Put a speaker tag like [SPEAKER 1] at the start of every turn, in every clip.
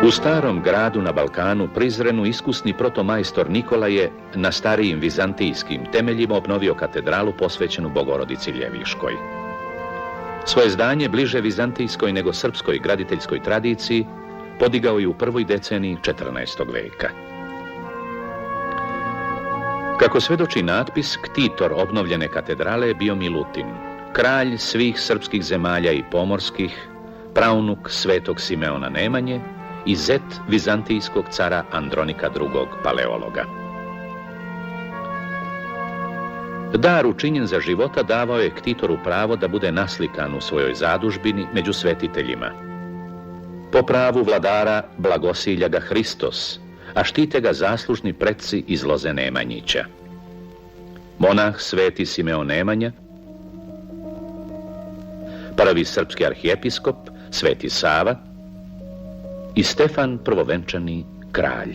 [SPEAKER 1] U starom gradu na Balkanu Prizrenu iskusni protomajstor Nikola je na starijim vizantijskim temeljima obnovio katedralu posvećenu Bogorodici Ljeviškoj. Svoje zdanje bliže vizantijskoj nego srpskoj graditeljskoj tradiciji podigao je u prvoj deceniji 14. veka. Kako svedoči natpis, ktitor obnovljene katedrale je bio Milutin, kralj svih srpskih zemalja i pomorskih, praunuk svetog Simeona Nemanje i zet vizantijskog cara Andronika II. Paleologa. Dar učinjen za života davao je ktitoru pravo da bude naslikan u svojoj zadužbini među svetiteljima. Po pravu vladara blagosilja ga Hristos, a štite ga zaslužni preci iz loze Nemanjića. Monah sveti Simeon Nemanja, prvi srpski arhijepiskop sveti Sava i Stefan prvovenčani kralj.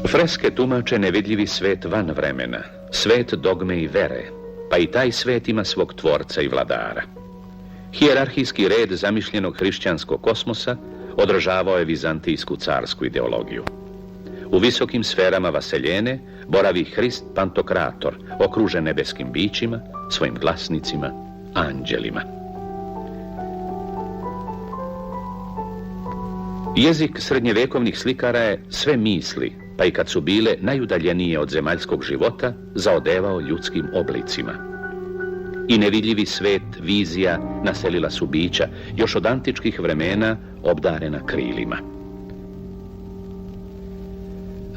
[SPEAKER 1] Freske tumače nevidljivi svet van vremena, svet dogme i vere, pa i taj svet ima svog tvorca i vladara. Hijerarhijski red zamišljenog hrišćanskog kosmosa odražavao je vizantijsku carsku ideologiju. U visokim sferama vaseljene boravi Hrist Pantokrator, okružen nebeskim bićima, svojim glasnicima, anđelima. Jezik srednjevekovnih slikara je sve misli, pa i kad su bile najudaljenije od zemaljskog života, zaodevao ljudskim oblicima. I nevidljivi svet vizija naselila su bića, još od antičkih vremena obdarena krilima.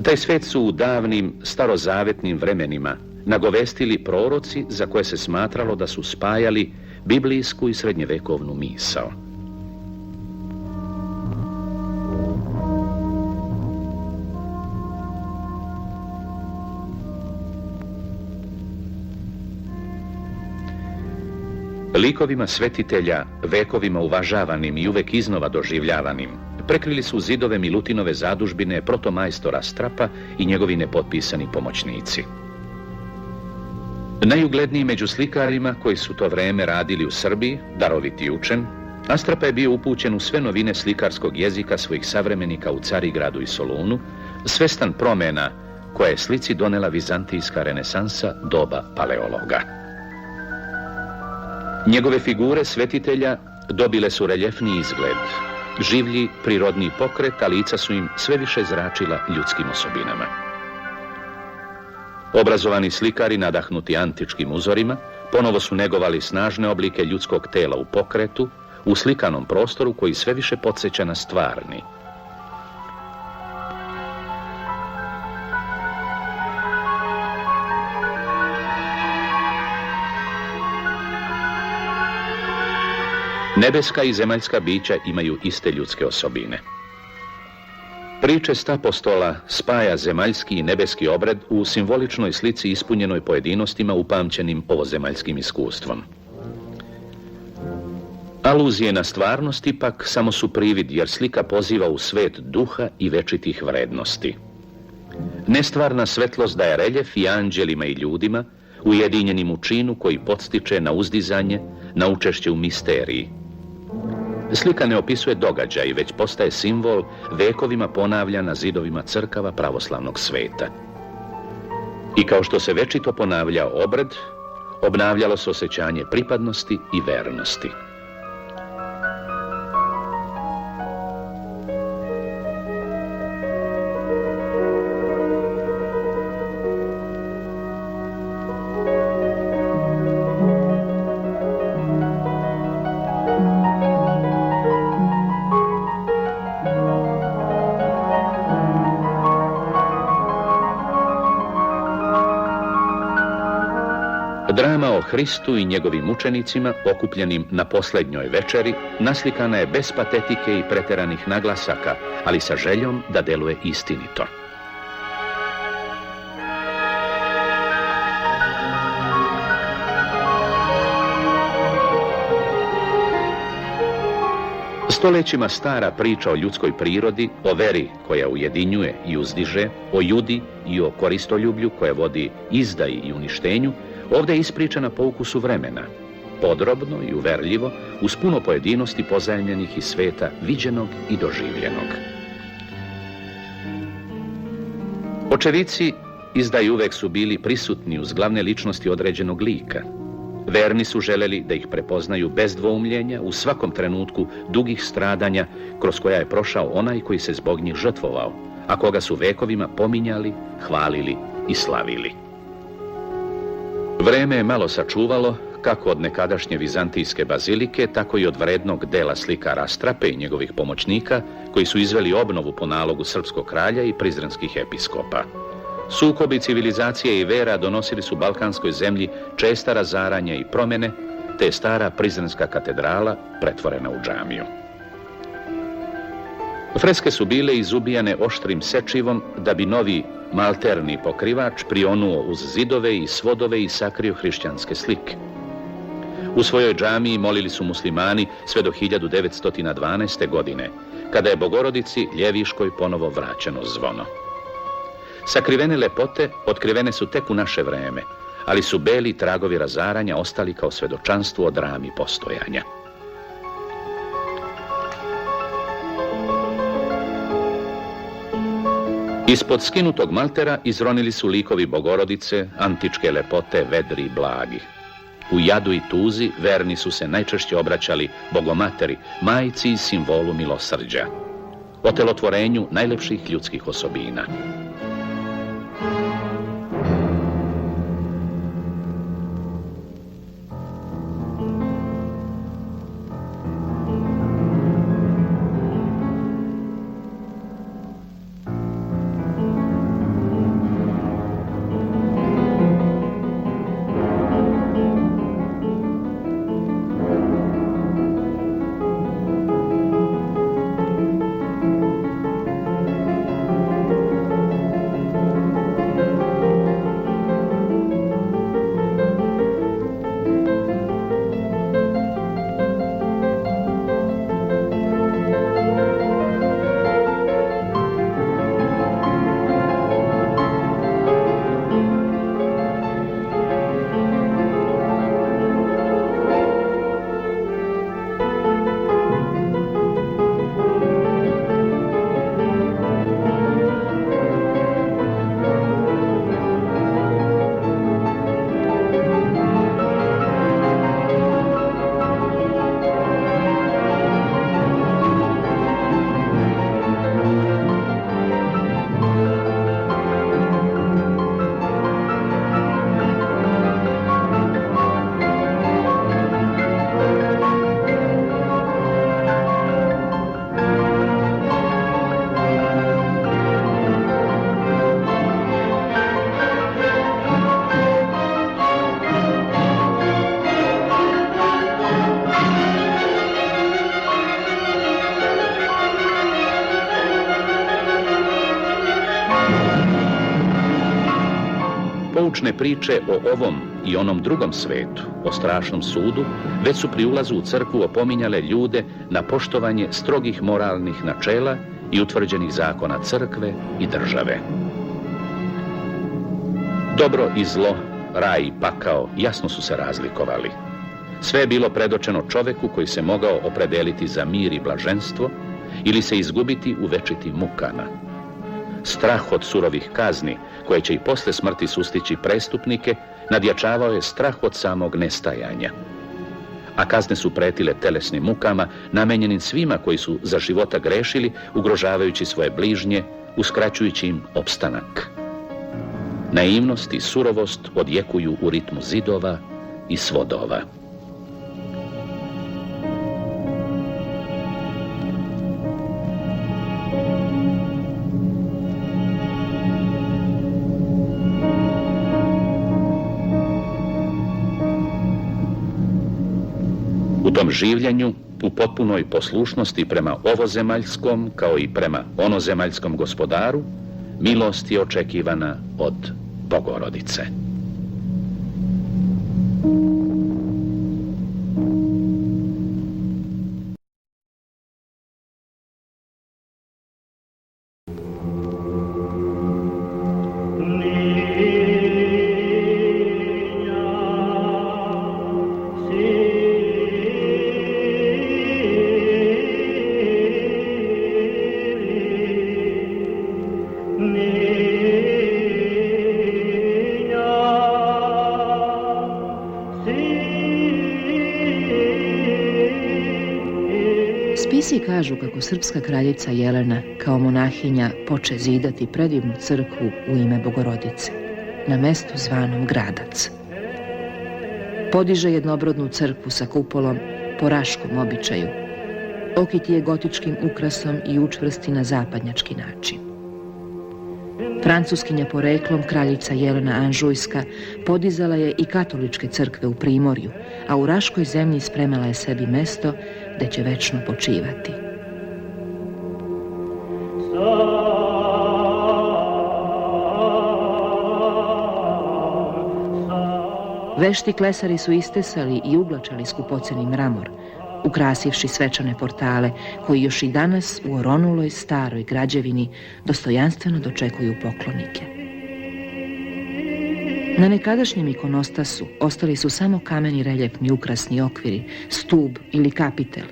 [SPEAKER 1] Taj svet su u davnim, starozavetnim vremenima nagovestili proroci za koje se smatralo da su spajali biblijsku i srednjevekovnu misao. Likovima svetitelja, vekovima uvažavanim i uvek iznova doživljavanim, prekrili su zidove Milutinove zadužbine protomajstora Strapa i njegovi nepotpisani pomoćnici. Najugledniji među slikarima koji su to vreme radili u Srbiji, daroviti učen, Astrapa je bio upućen u sve novine slikarskog jezika svojih savremenika u Carigradu i Solunu, svestan promjena koje je slici donela vizantijska renesansa doba Paleologa. Njegove figure svetitelja dobile su reljefni izgled, življi, prirodni pokret, a lica su im sve više zračila ljudskim osobinama. Obrazovani slikari, nadahnuti antičkim uzorima, ponovo su negovali snažne oblike ljudskog tela u pokretu, u slikanom prostoru koji sve više podsjeća na stvarni. Nebeska i zemaljska bića imaju iste ljudske osobine. Pričest apostola spaja zemaljski i nebeski obred u simboličnoj slici ispunjenoj pojedinostima upamćenim ovozemaljskim iskustvom. Aluzije na stvarnost ipak samo su privid, jer slika poziva u svet duha i večitih vrednosti. Nestvarna svetlost daje reljef i anđelima i ljudima, ujedinjenim u činu koji podstiče na uzdizanje, na učešće u misteriji. Slika ne opisuje događaj, već postaje simbol vekovima ponavlja na zidovima crkava pravoslavnog sveta. I kao što se večito ponavljao obred, obnavljalo se osjećanje pripadnosti i vernosti. Drama o Hristu i njegovim učenicima, okupljenim na posljednjoj večeri, naslikana je bez patetike i preteranih naglasaka, ali sa željom da deluje istinito. Stolećima stara priča o ljudskoj prirodi, o veri koja ujedinjuje i uzdiže, o judi i o koristoljublju koje vodi izdaji i uništenju, ovdje je ispričana po ukusu vremena, podrobno i uverljivo, uz puno pojedinosti pozajmljenih iz sveta viđenog i doživljenog. Očevici izdaje uvek su bili prisutni uz glavne ličnosti određenog lika. Verni su želeli da ih prepoznaju bez dvoumljenja u svakom trenutku dugih stradanja kroz koja je prošao onaj koji se zbog njih žrtvovao, a koga su vekovima pominjali, hvalili i slavili. Vreme je malo sačuvalo, kako od nekadašnje vizantijske bazilike, tako i od vrednog dela slika Rastrape i njegovih pomoćnika, koji su izveli obnovu po nalogu srpskog kralja i prizrenskih episkopa. Sukobi civilizacije i vera donosili su balkanskoj zemlji česta razaranja i promjene, te je stara prizrenska katedrala pretvorena u džamiju. Freske su bile izubijane oštrim sečivom da bi novi malterni pokrivač prionuo uz zidove i svodove i sakrio hrišćanske slike. U svojoj džamiji molili su muslimani sve do 1912. godine, kada je Bogorodici Ljeviškoj ponovo vraćeno zvono. Sakrivene lepote otkrivene su tek u naše vreme, ali su beli tragovi razaranja ostali kao svedočanstvo o drami postojanja. Ispod skinutog maltera izronili su likovi Bogorodice, antičke lepote, vedri i blagi. U jadu i tuzi verni su se najčešće obraćali Bogomateri, majci i simbolu milosrđa, otelotvorenju najlepših ljudskih osobina. Poučne priče o ovom i onom drugom svetu, o strašnom sudu, već su pri ulazu u crkvu opominjale ljude na poštovanje strogih moralnih načela i utvrđenih zakona crkve i države. Dobro i zlo, raj i pakao jasno su se razlikovali. Sve je bilo predočeno čoveku koji se mogao opredeliti za mir i blaženstvo ili se izgubiti u večitim mukama. Strah od surovih kazni, koje će i posle smrti sustići prestupnike, nadjačavao je strah od samog nestajanja. A kazne su pretile telesnim mukama, namenjenim svima koji su za života grešili, ugrožavajući svoje bližnje, uskraćujući im opstanak. Naivnost i surovost odjekuju u ritmu zidova i svodova. U tom življenju, u potpunoj poslušnosti prema ovozemaljskom kao i prema onozemaljskom gospodaru, milost je očekivana od Bogorodice.
[SPEAKER 2] See Životopisi kažu kako srpska kraljica Jelena kao monahinja poče zidati predivnu crkvu u ime Bogorodice, na mestu zvanom Gradac. Podiže jednobrodnu crkvu sa kupolom po raškom običaju, okiti je gotičkim ukrasom i učvrsti na zapadnjački način. Francuskinja poreklom, kraljica Jelena Anžujska, podizala je i katoličke crkve u Primorju, a u Raškoj zemlji spremala je sebi mesto gde će večno počivati. Vešti klesari su istesali i uglačali skupoceni mramor, ukrasivši svečane portale koji još i danas u oronuloj staroj građevini dostojanstveno dočekuju poklonike. Na nekadašnjem ikonostasu ostali su samo kameni reljefni ukrasni okviri, stub ili kapitel,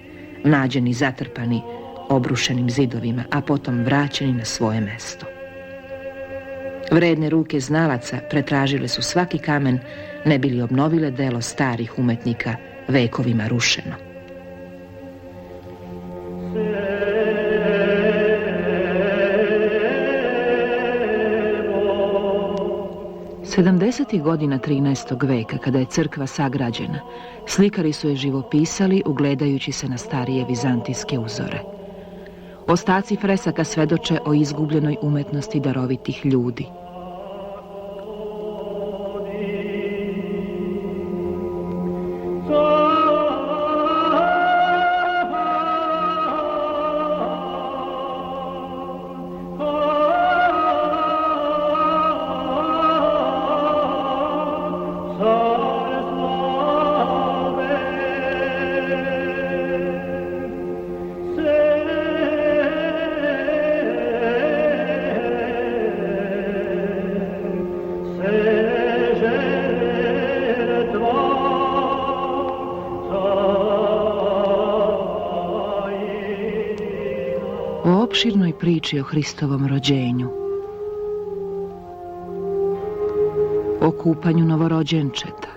[SPEAKER 2] nađeni zatrpani obrušenim zidovima, a potom vraćeni na svoje mesto. Vredne ruke znalaca pretražile su svaki kamen, ne bi li obnovile delo starih umetnika vekovima rušeno. Sedamdesetih godina 13. veka, kada je crkva sagrađena, slikari su je živopisali ugledajući se na starije vizantijske uzore. Ostaci fresaka svedoče o izgubljenoj umetnosti darovitih ljudi. O opširnoj priči o Hristovom rođenju, o kupanju novorođenčeta,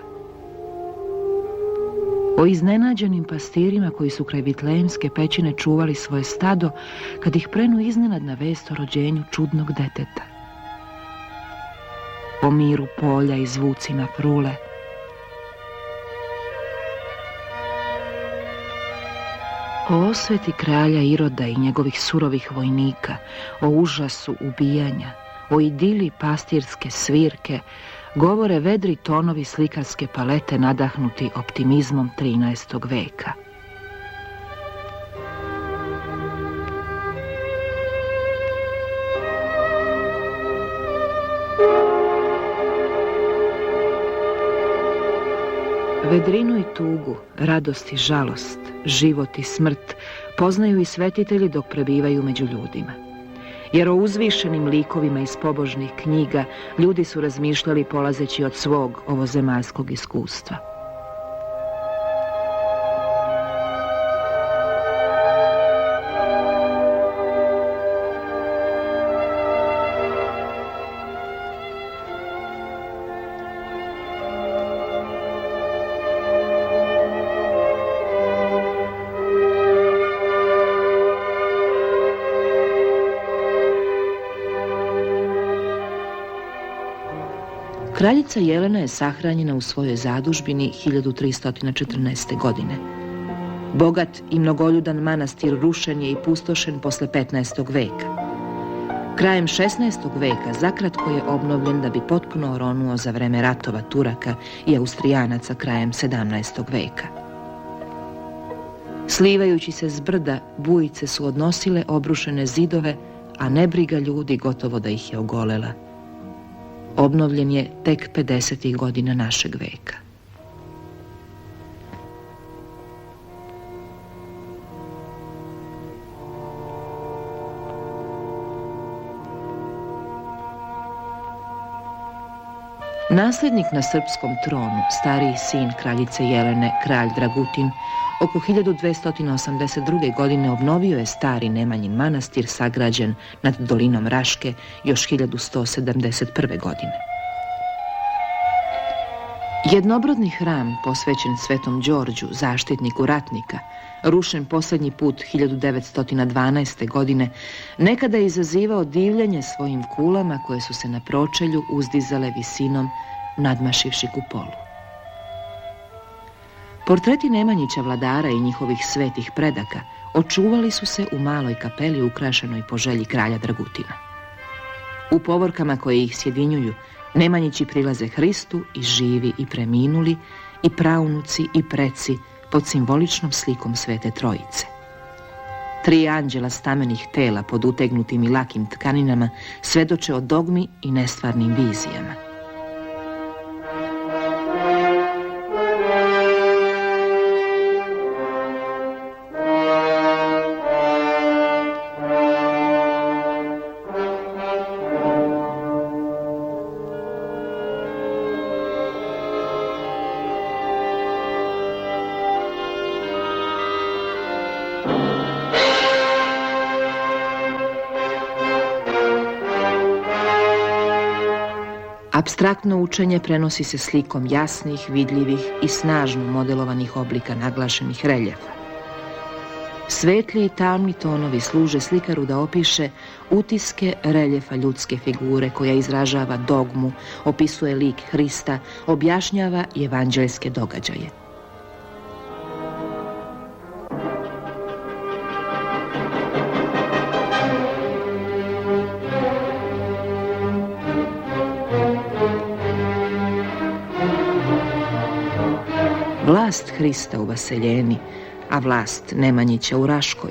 [SPEAKER 2] o iznenađenim pastirima koji su kraj Vitlejemske pećine čuvali svoje stado kad ih prenu iznenadna vest o rođenju čudnog deteta, o miru polja i zvucima frule, o osveti kralja Iroda i njegovih surovih vojnika, o užasu ubijanja, o idili pastirske svirke, govore vedri tonovi slikarske palete nadahnuti optimizmom 13. veka. Vedrinu i tugu, radost i žalost, život i smrt poznaju i svetitelji dok prebivaju među ljudima. Jer o uzvišenim likovima iz pobožnih knjiga ljudi su razmišljali polazeći od svog ovozemaljskog iskustva. Kraljica Jelena je sahranjena u svojoj zadužbini 1314. godine. Bogat i mnogoljudan manastir rušen je i pustošen posle 15. veka. Krajem 16. veka zakratko je obnovljen da bi potpuno oronuo za vreme ratova Turaka i Austrijanaca krajem 17. veka. Slivajući se s brda, bujice su odnosile obrušene zidove, a nebriga ljudi gotovo da ih je ogolela. Obnovljen je tek 50. godina našeg veka. Nasljednik na srpskom tronu, stariji sin kraljice Jelene, kralj Dragutin, oko 1282. godine obnovio je stari Nemanjin manastir sagrađen nad dolinom Raške još 1171. godine. Jednobrodni hram, posvećen Svetom Đorđu, zaštitniku ratnika, rušen posljednji put 1912. godine, nekada je izazivao divljenje svojim kulama koje su se na pročelju uzdizale visinom, nadmašivši kupolu. Portreti Nemanjića vladara i njihovih svetih predaka očuvali su se u maloj kapeli ukrašenoj po želji kralja Dragutina. U povorkama koje ih sjedinjuju, Nemanjići prilaze Hristu i živi i preminuli, i praunuci i preci pod simboličnom slikom Svete Trojice. 3 anđela stamenih tela pod utegnutim i lakim tkaninama svedoče o dogmi i nestvarnim vizijama. Apstraktno učenje prenosi se slikom jasnih, vidljivih i snažno modelovanih oblika naglašenih reljefa. Svetli i tamni tonovi služe slikaru da opiše utiske reljefa ljudske figure koja izražava dogmu, opisuje lik Hrista, objašnjava evanđeljske događaje. Vlast Hrista u Vaseljeni, a vlast Nemanjića u Raškoj,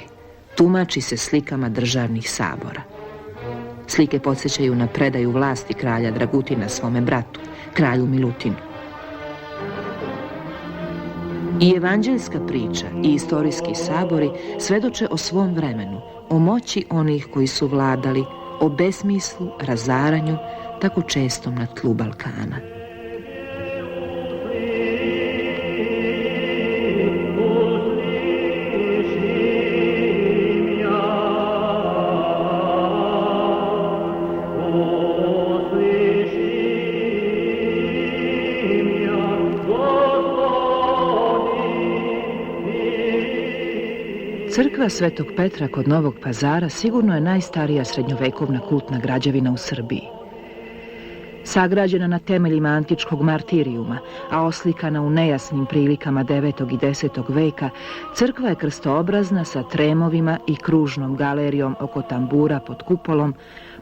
[SPEAKER 2] tumači se slikama državnih sabora. Slike podsjećaju na predaju vlasti kralja Dragutina svome bratu, kralju Milutinu. I evanđeljska priča i istorijski sabori svedoče o svom vremenu, o moći onih koji su vladali, o besmislu, razaranju, tako čestom na tlu Balkana. Crkva Svetog Petra kod Novog Pazara sigurno je najstarija srednjovekovna kultna građevina u Srbiji. Sagrađena na temeljima antičkog martirijuma, a oslikana u nejasnim prilikama 9. i 10. veka, crkva je krstoobrazna sa tremovima i kružnom galerijom oko tambura pod kupolom,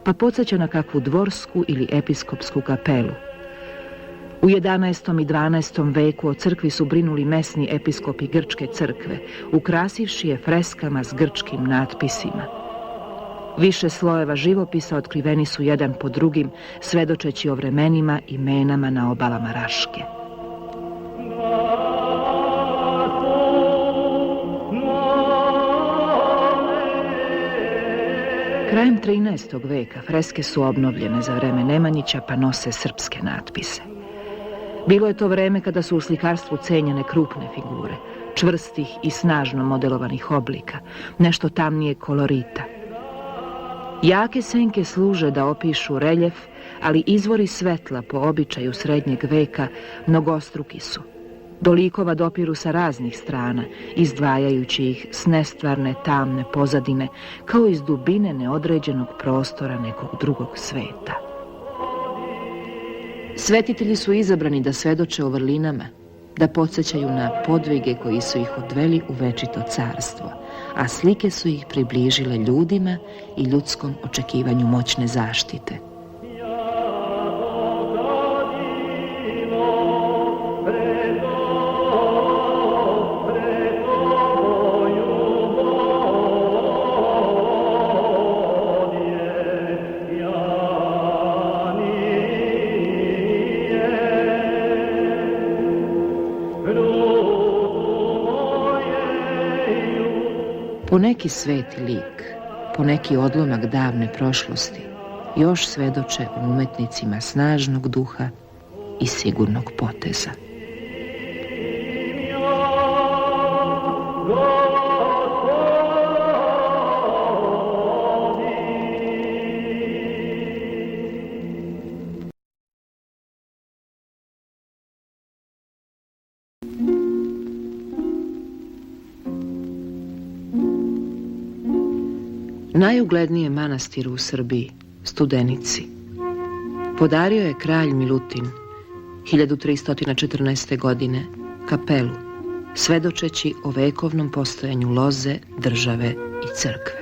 [SPEAKER 2] pa podsjeća na kakvu dvorsku ili episkopsku kapelu. U 11. i 12. veku o crkvi su brinuli mesni episkopi Grčke crkve, ukrasivši je freskama s grčkim natpisima. Više slojeva živopisa otkriveni su jedan po drugim, svedočeći o vremenima i imenama na obalama Raške. Krajem 13. veka freske su obnovljene za vreme Nemanjića, pa nose srpske natpise. Bilo je to vreme kada su u slikarstvu cenjene krupne figure, čvrstih i snažno modelovanih oblika, nešto tamnije kolorita. Jake senke služe da opišu reljef, ali izvori svetla po običaju srednjeg veka mnogostruki su. Do likova dopiru sa raznih strana, izdvajajući ih s nestvarne tamne pozadine, kao iz dubine neodređenog prostora nekog drugog sveta. Svetitelji su izabrani da svedoče o vrlinama, da podsjećaju na podvige koji su ih odveli u večito carstvo, a slike su ih približile ljudima i ljudskom očekivanju moćne zaštite. Poneki sveti lik, poneki odlomak davne prošlosti, još svedoče o umetnicima snažnog duha i sigurnog poteza. Najuglednije manastir u Srbiji, Studenici, podario je kralj Milutin 1314. godine kapelu, svedočeći o vekovnom postojanju loze, države i crkve.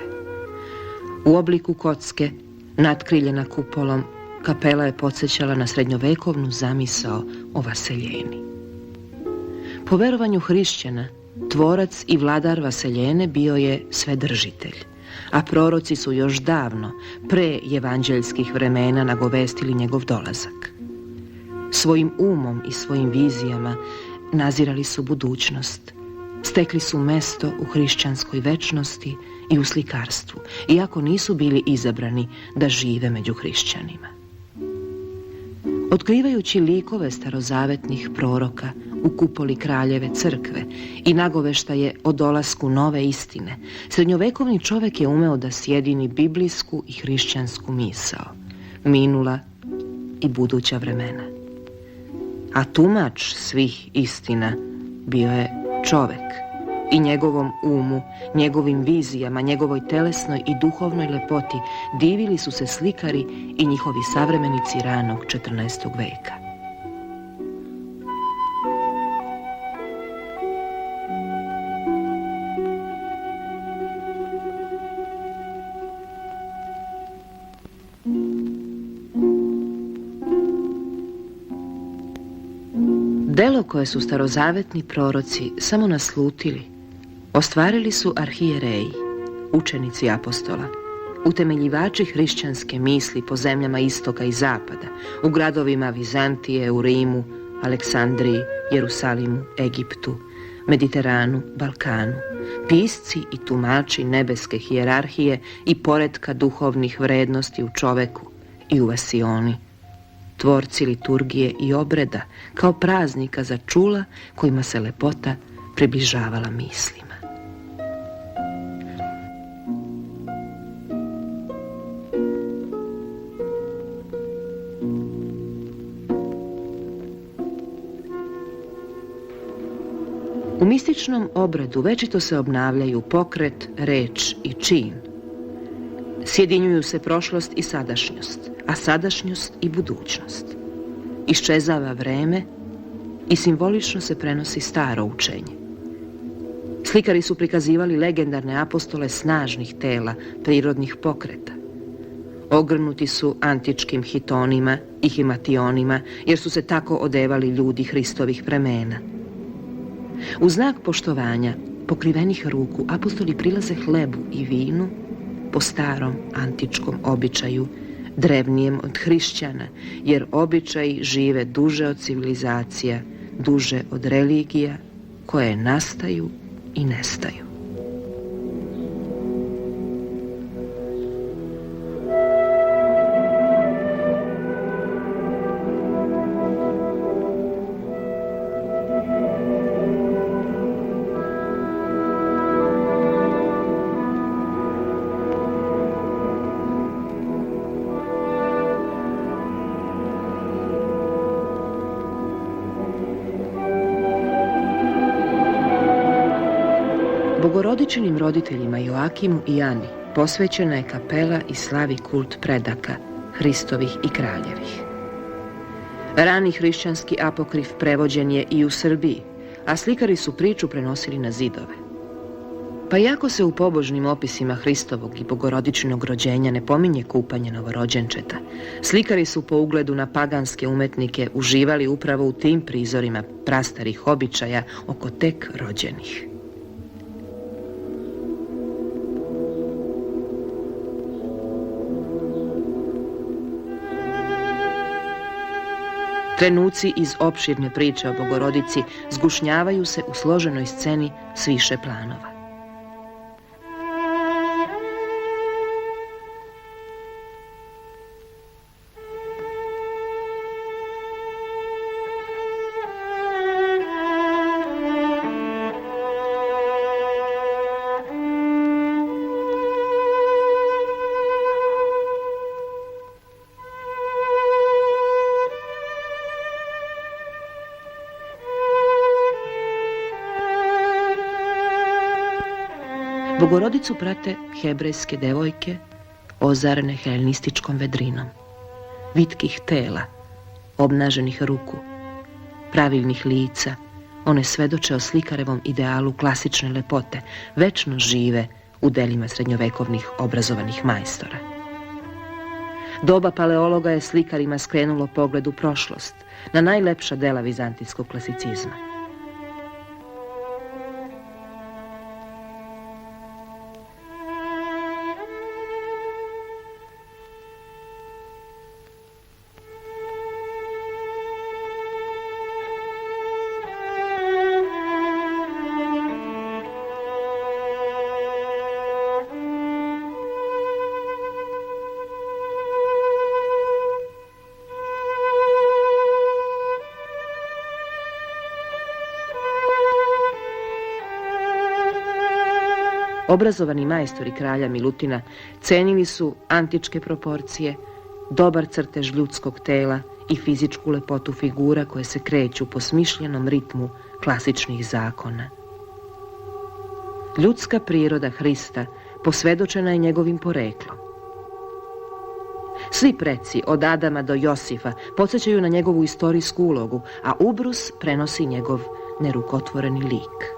[SPEAKER 2] U obliku kocke, natkriljena kupolom, kapela je podsjećala na srednjovekovnu zamisao o vaseljeni. Po verovanju hrišćana, tvorac i vladar Vaseljene bio je svedržitelj, a proroci su još davno, pre evanđeljskih vremena, nagovestili njegov dolazak. Svojim umom i svojim vizijama nazirali su budućnost, stekli su mesto u hrišćanskoj večnosti i u slikarstvu, iako nisu bili izabrani da žive među hrišćanima. Otkrivajući likove starozavetnih proroka u kupoli kraljeve crkve i nagoveštaje o dolasku nove istine, srednjovekovni čovek je umeo da sjedini biblijsku i hrišćansku misao, minula i buduća vremena. A tumač svih istina bio je čovek i njegovom umu, njegovim vizijama, njegovoj telesnoj i duhovnoj lepoti divili su se slikari i njihovi savremenici ranog 14. veka. Delo koje su starozavetni proroci samo naslutili, ostvarili su arhijereji, učenici apostola, utemeljivači hrišćanske misli po zemljama istoka i zapada, u gradovima Vizantije, u Rimu, Aleksandriji, Jerusalimu, Egiptu, Mediteranu, Balkanu, pisci i tumači nebeske hijerarhije i poretka duhovnih vrednosti u čoveku i u vasioni, tvorci liturgije i obreda kao praznika za čula kojima se lepota približavala mislima. U mističnom obredu večito se obnavljaju pokret, reč i čin. Sjedinjuju se prošlost i sadašnjost, a sadašnjost i budućnost. Iščezava vreme i simbolično se prenosi staro učenje. Slikari su prikazivali legendarne apostole snažnih tela, prirodnih pokreta. Ogrnuti su antičkim hitonima i himationima, jer su se tako odevali ljudi Hristovih vremena. U znak poštovanja pokrivenih ruku apostoli prilaze hlebu i vinu po starom antičkom običaju, drevnijem od hrišćana, jer običaji žive duže od civilizacija, duže od religija, koje nastaju i nestaju. Bogorodičinim roditeljima Joakimu i Ani posvećena je kapela i slavi kult predaka, Hristovih i kraljevih. Rani hrišćanski apokrif prevođen je i u Srbiji, a slikari su priču prenosili na zidove. Pa iako se u pobožnim opisima Hristovog i bogorodičinog rođenja ne pominje kupanje novorođenčeta, slikari su po ugledu na paganske umetnike uživali upravo u tim prizorima prastarih običaja oko tek rođenih. Trenuci iz opširne priče o Bogorodici zgušnjavaju se u složenoj sceni s više planova. Bogorodicu prate hebrejske devojke ozarene helenističkom vedrinom, vitkih tela, obnaženih ruku, pravilnih lica. One svedoče o slikarevom idealu klasične lepote, večno žive u delima srednjovekovnih obrazovanih majstora. Doba paleologa je slikarima skrenulo pogled u prošlost, na najlepša dela vizantijskog klasicizma. Obrazovani majstori kralja Milutina cenili su antičke proporcije, dobar crtež ljudskog tela i fizičku lepotu figura koje se kreću po smišljenom ritmu klasičnih zakona. Ljudska priroda Hrista posvedočena je njegovim poreklom. Svi preci, od Adama do Josifa, podsjećaju na njegovu istorijsku ulogu, a ubrus prenosi njegov nerukotvoreni lik.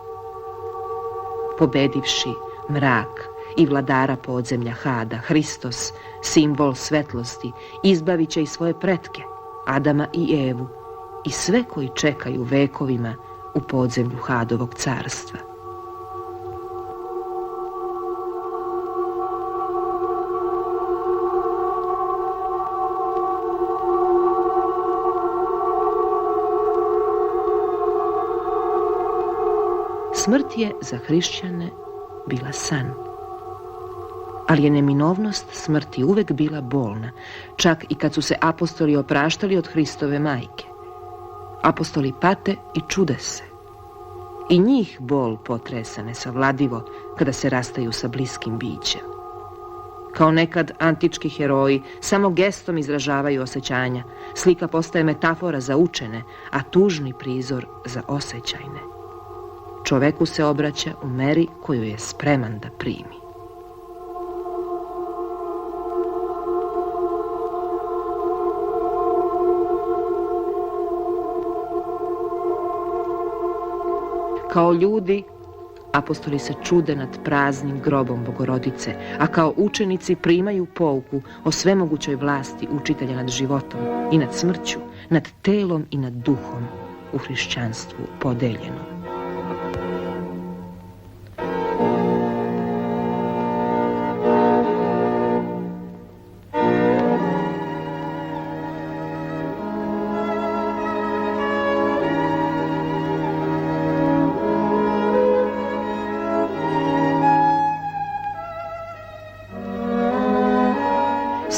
[SPEAKER 2] Pobedivši mrak i vladara podzemlja Hada, Hristos, simbol svetlosti, izbavit će i svoje pretke, Adama i Evu, i sve koji čekaju vekovima u podzemlju Hadovog carstva. Smrt je za hrišćane bila san, ali je neminovnost smrti uvek bila bolna, čak i kad su se apostoli opraštali od Hristove majke. Apostoli pate i čude se. I njih bol potresa nesavladivo kada se rastaju sa bliskim bićem. Kao nekad antički heroji samo gestom izražavaju osjećanja, slika postaje metafora za učene, a tužni prizor za osjećajne. Čoveku se obraća u meri koju je spreman da primi. Kao ljudi, apostoli se čude nad praznim grobom Bogorodice, a kao učenici primaju pouku o svemogućoj vlasti učitelja nad životom i nad smrću, nad telom i nad duhom u hrišćanstvu podeljenom.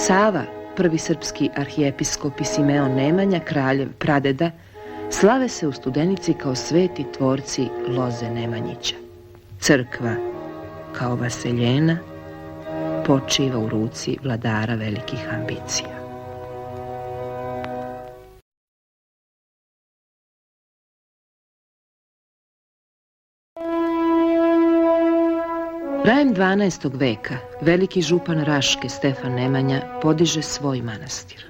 [SPEAKER 2] Sava, prvi srpski arhijepiskop i Simeon Nemanja, kraljev pradeda, slave se u Studenici kao sveti tvorci loze Nemanjića. Crkva, kao vaseljena, počiva u ruci vladara velikih ambicija. Krajem 12. veka veliki župan Raške Stefan Nemanja podiže svoj manastir.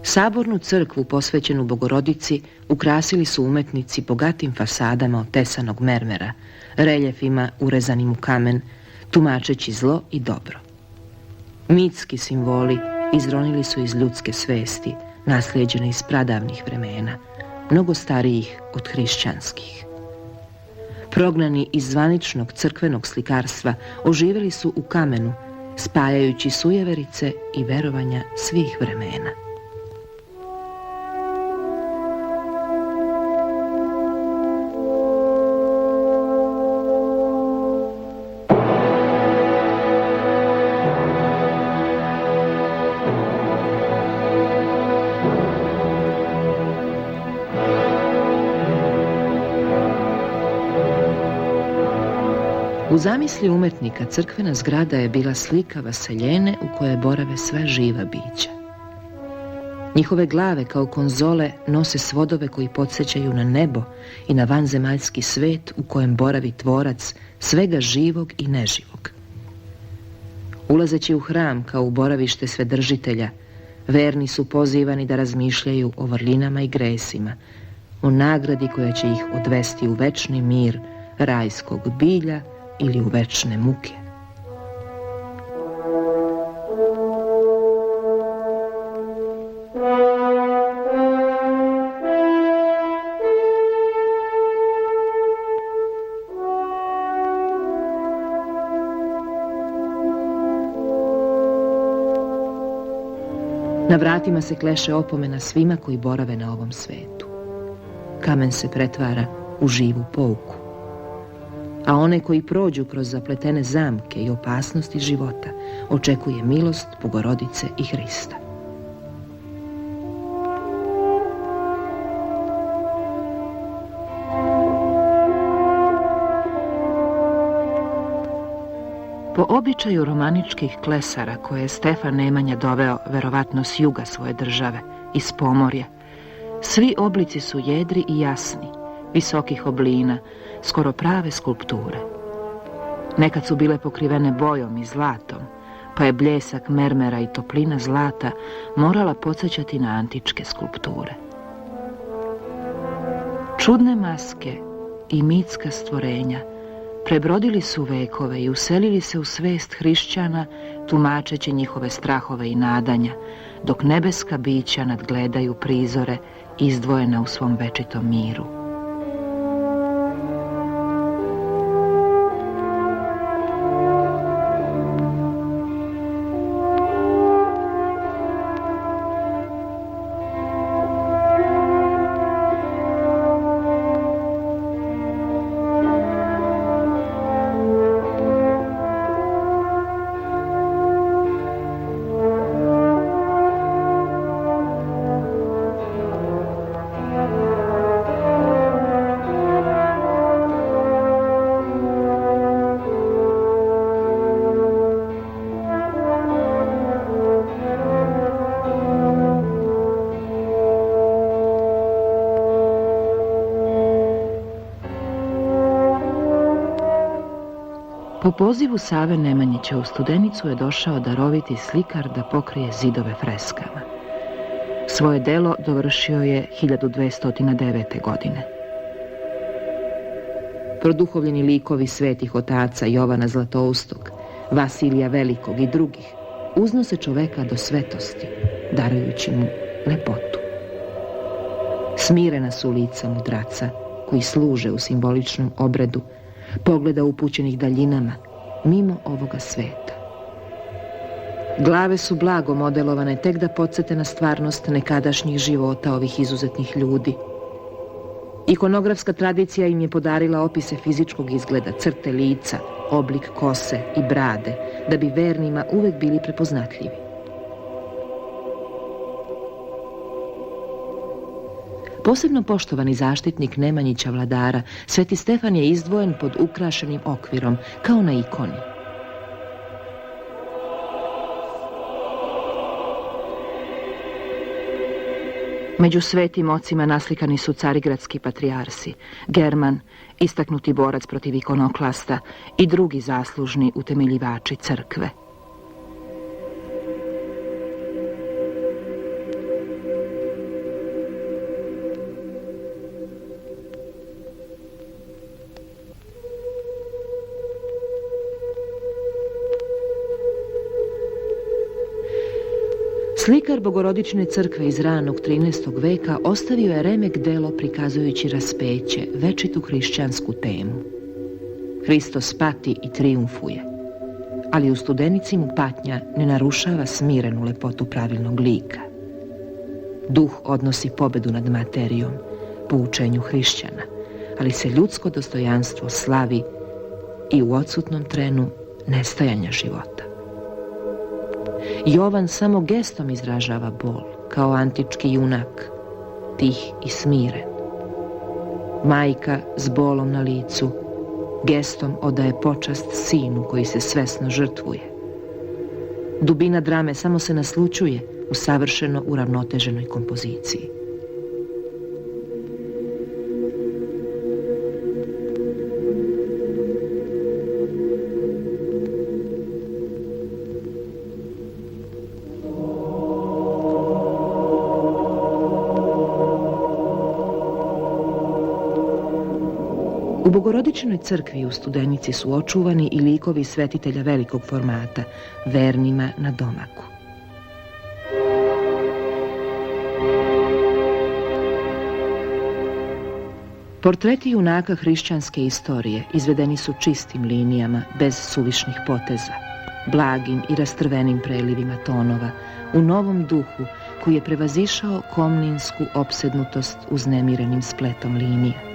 [SPEAKER 2] Sabornu crkvu posvećenu Bogorodici ukrasili su umetnici bogatim fasadama od tesanog mermera, reljefima urezanim u kamen, tumačeći zlo i dobro. Mitski simboli izronili su iz ljudske svesti, naslijeđene iz pradavnih vremena, mnogo starijih od hrišćanskih. Prognani iz zvaničnog crkvenog slikarstva oživjeli su u kamenu, spajajući sujeverice i verovanja svih vremena. U zamisli umetnika crkvena zgrada je bila slika vaseljene u kojoj borave sva živa bića. Njihove glave kao konzole nose svodove koji podsjećaju na nebo i na vanzemaljski svet u kojem boravi tvorac svega živog i neživog. Ulazeći u hram kao u boravište Svedržitelja, verni su pozivani da razmišljaju o vrlinama i gresima, o nagradi koja će ih odvesti u večni mir rajskog bilja ili u večne muke. Na vratima se kleše opomena svima koji borave na ovom svetu. Kamen se pretvara u živu pouku. A one koji prođu kroz zapletene zamke i opasnosti života očekuje milost Bogorodice i Hrista. Po običaju romaničkih klesara koje je Stefan Nemanja doveo verovatno s juga svoje države, iz Pomorja, svi oblici su jedri i jasni, visokih oblina, skoro prave skulpture. Nekad su bile pokrivene bojom i zlatom, pa je bljesak mermera i toplina zlata morala podsjećati na antičke skulpture. Čudne maske i mitska stvorenja prebrodili su vekove i uselili se u svest hrišćana, tumačeći njihove strahove i nadanja, dok nebeska bića nadgledaju prizore izdvojena u svom večitom miru. Po pozivu Save Nemanjića u Studenicu je došao daroviti slikar da pokrije zidove freskama. Svoje delo dovršio je 1209. godine. Produhovljeni likovi svetih otaca Jovana Zlatoustog, Vasilija Velikog i drugih uznose čoveka do svetosti, darujući mu lepotu. Smirena su lica mudraca koji služe u simboličnom obredu pogleda upućenih daljinama, mimo ovoga sveta. Glave su blago modelovane tek da podsjete na stvarnost nekadašnjih života ovih izuzetnih ljudi. Ikonografska tradicija im je podarila opise fizičkog izgleda, crte lica, oblik kose i brade, da bi vernima uvek bili prepoznatljivi. Posebno poštovani zaštitnik Nemanjića vladara, Sveti Stefan je izdvojen pod ukrašenim okvirom, kao na ikoni. Među svetim ocima naslikani su carigradski patrijarsi, German, istaknuti borac protiv ikonoklasta, i drugi zaslužni utemeljivači crkve. Slikar Bogorodične crkve iz ranog 13. veka ostavio je remek delo prikazujući raspeće, večitu hrišćansku temu. Hristos pati i trijumfuje, ali u Studenici mu patnja ne narušava smirenu lepotu pravilnog lika. Duh odnosi pobedu nad materijom, po učenju hrišćana, ali se ljudsko dostojanstvo slavi i u odsutnom trenu nestajanja života. Jovan samo gestom izražava bol, kao antički junak, tih i smiren. Majka s bolom na licu gestom odaje počast sinu koji se svesno žrtvuje. Dubina drame samo se naslućuje, u savršeno uravnoteženoj kompoziciji. U Bogorodičinoj crkvi u Studenici su očuvani i likovi svetitelja velikog formata, vernima na domaku. Portreti junaka hrišćanske istorije izvedeni su čistim linijama, bez suvišnih poteza, blagim i rastrvenim prelivima tonova, u novom duhu koji je prevazišao komninsku opsednutost uznemirenim spletom linija.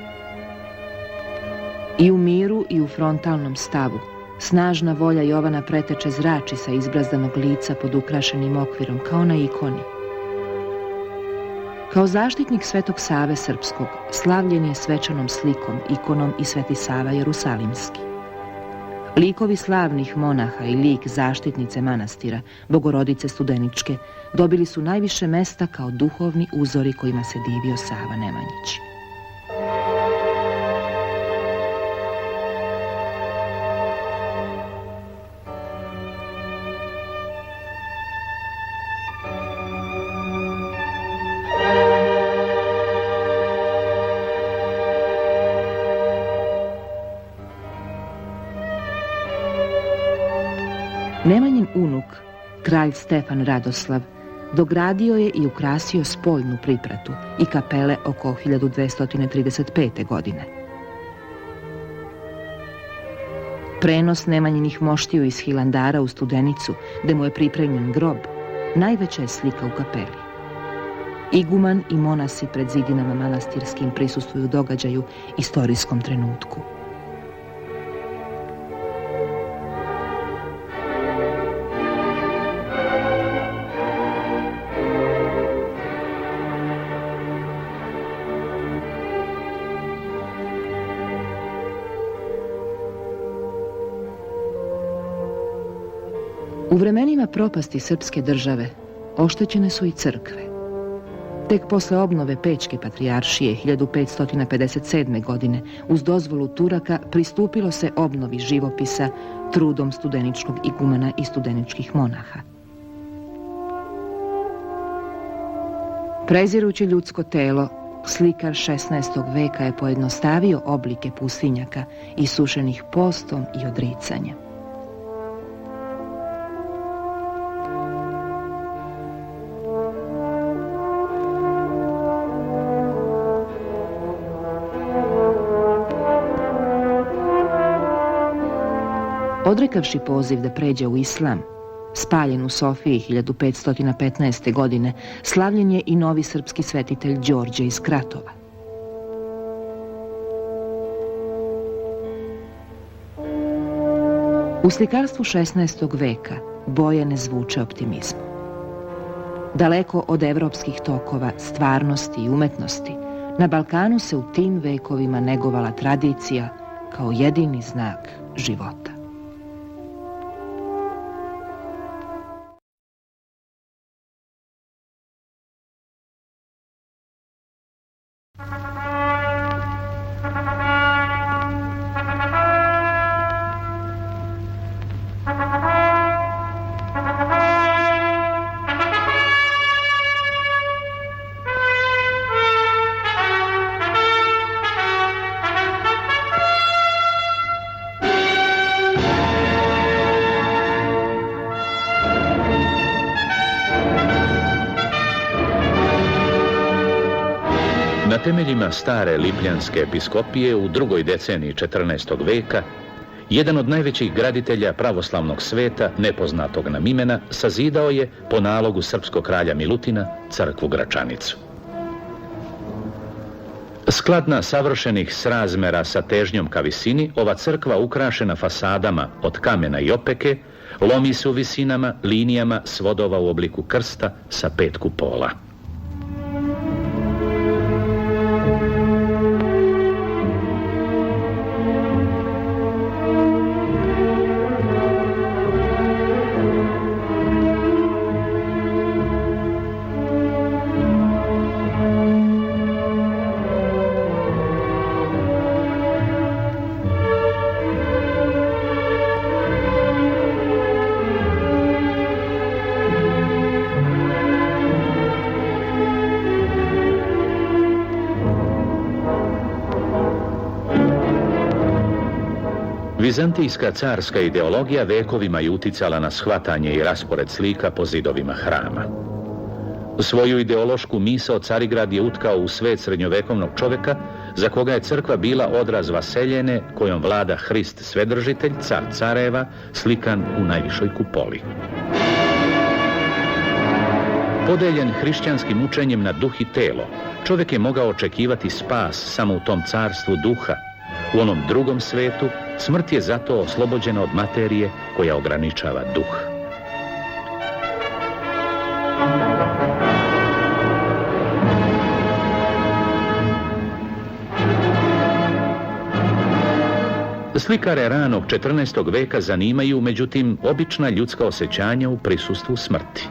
[SPEAKER 2] I u miru i u frontalnom stavu snažna volja Jovana Preteče zrači sa izbrazdanog lica pod ukrašenim okvirom kao na ikoni. Kao zaštitnik Svetog Save Srpskog slavljen je svečanom slikom, ikonom i Sveti Sava Jerusalimski. Likovi slavnih monaha i lik zaštitnice manastira, Bogorodice Studeničke, dobili su najviše mesta kao duhovni uzori kojima se divio Sava Nemanjić. Nemanjin unuk, kralj Stefan Radoslav, dogradio je i ukrasio spoljnu pripratu i kapele oko 1235. godine. Prenos Nemanjinih moštiju iz Hilandara u Studenicu, gde mu je pripremljen grob, najveća je slika u kapeli. Iguman i monasi pred zidinama manastirskim prisustvuju događaju, istorijskom trenutku. U vremenima propasti srpske države oštećene su i crkve. Tek posle obnove Pećke patrijaršije 1557. godine uz dozvolu Turaka pristupilo se obnovi živopisa trudom studeničkog igumana i studeničkih monaha. Prezirući ljudsko telo, slikar 16. veka je pojednostavio oblike pustinjaka isušenih postom i odricanjem. Odrekavši poziv da pređe u islam, spaljen u Sofiji 1515. godine, slavljen je i novi srpski svetitelj Đorđe iz Kratova. U slikarstvu 16. veka boje ne zvuče optimizmu. Daleko od evropskih tokova, stvarnosti i umetnosti, na Balkanu se u tim vekovima negovala tradicija kao jedini znak života.
[SPEAKER 1] Na temeljima stare Lipljanske episkopije u drugoj deceniji 14. veka, jedan od najvećih graditelja pravoslavnog sveta, nepoznatog nam imena, sazidao je, po nalogu srpskog kralja Milutina, crkvu Gračanicu. Skladna savršenih srazmera sa težnjom ka visini, ova crkva ukrašena fasadama od kamena i opeke, lomi se u visinama, linijama svodova u obliku krsta sa 5 kupola. Vizantijska carska ideologija vekovima je uticala na shvatanje i raspored slika po zidovima hrama. Svoju ideološku misao Carigrad je utkao u svet srednjovekovnog čoveka, za koga je crkva bila odraz vaseljene kojom vlada Hrist Svedržitelj, car careva, slikan u najvišoj kupoli. Podeljen hrišćanskim učenjem na duh i telo, čovjek je mogao očekivati spas samo u tom carstvu duha. U onom drugom svetu, smrt je zato oslobođena od materije koja ograničava duh. Slikare ranog 14. veka zanimaju, međutim, obična ljudska osjećanja u prisustvu smrti.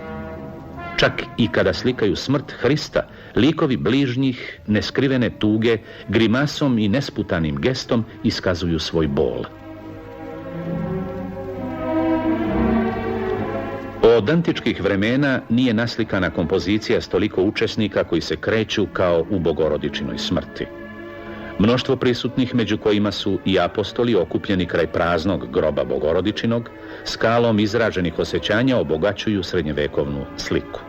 [SPEAKER 1] Čak i kada slikaju smrt Hrista, likovi bližnjih, neskrivene tuge, grimasom i nesputanim gestom iskazuju svoj bol. Od antičkih vremena nije naslikana kompozicija s toliko učesnika koji se kreću kao u Bogorodičinoj smrti. Mnoštvo prisutnih, među kojima su i apostoli okupljeni kraj praznog groba Bogorodičinog, skalom izraženih osjećanja obogaćuju srednjevekovnu sliku.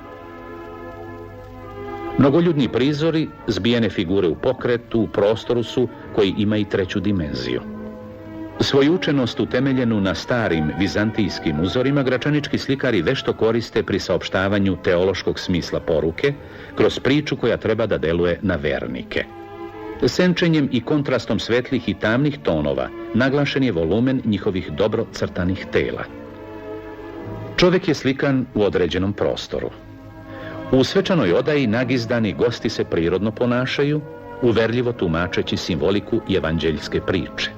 [SPEAKER 1] Mnogoljudni prizori, zbijene figure u pokretu, u prostoru su koji ima i treću dimenziju. Svoju učenost utemeljenu na starim vizantijskim uzorima gračanički slikari vešto koriste pri saopštavanju teološkog smisla poruke kroz priču koja treba da deluje na vernike. Senčenjem i kontrastom svetlih i tamnih tonova naglašen je volumen njihovih dobro crtanih tela. Čovjek je slikan u određenom prostoru. U svečanoj odaji nagizdani gosti se prirodno ponašaju, uverljivo tumačeći simboliku evanđeljske priče.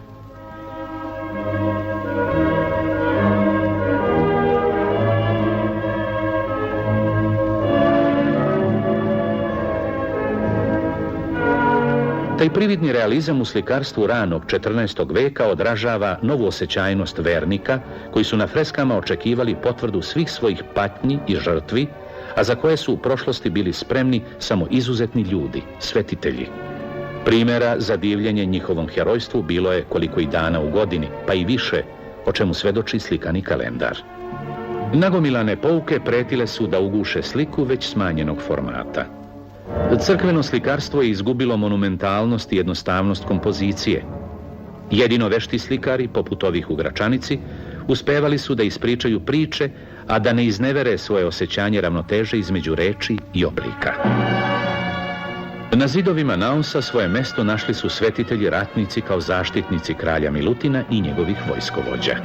[SPEAKER 1] Taj prividni realizam u slikarstvu ranog 14. veka odražava novu osjećajnost vernika koji su na freskama očekivali potvrdu svih svojih patnji i žrtvi, a za koje su u prošlosti bili spremni samo izuzetni ljudi, svetitelji. Primjera za divljenje njihovom herojstvu bilo je koliko i dana u godini, pa i više, o čemu svedoči slikani kalendar. Nagomilane pouke pretile su da uguše sliku već smanjenog formata. Crkveno slikarstvo je izgubilo monumentalnost i jednostavnost kompozicije. Jedino vešti slikari, poput ovih u Gračanici, uspevali su da ispričaju priče, a da ne iznevere svoje osjećanje ravnoteže između reči i oblika. Na zidovima naosa svoje mesto našli su svetitelji ratnici kao zaštitnici kralja Milutina i njegovih vojskovođa.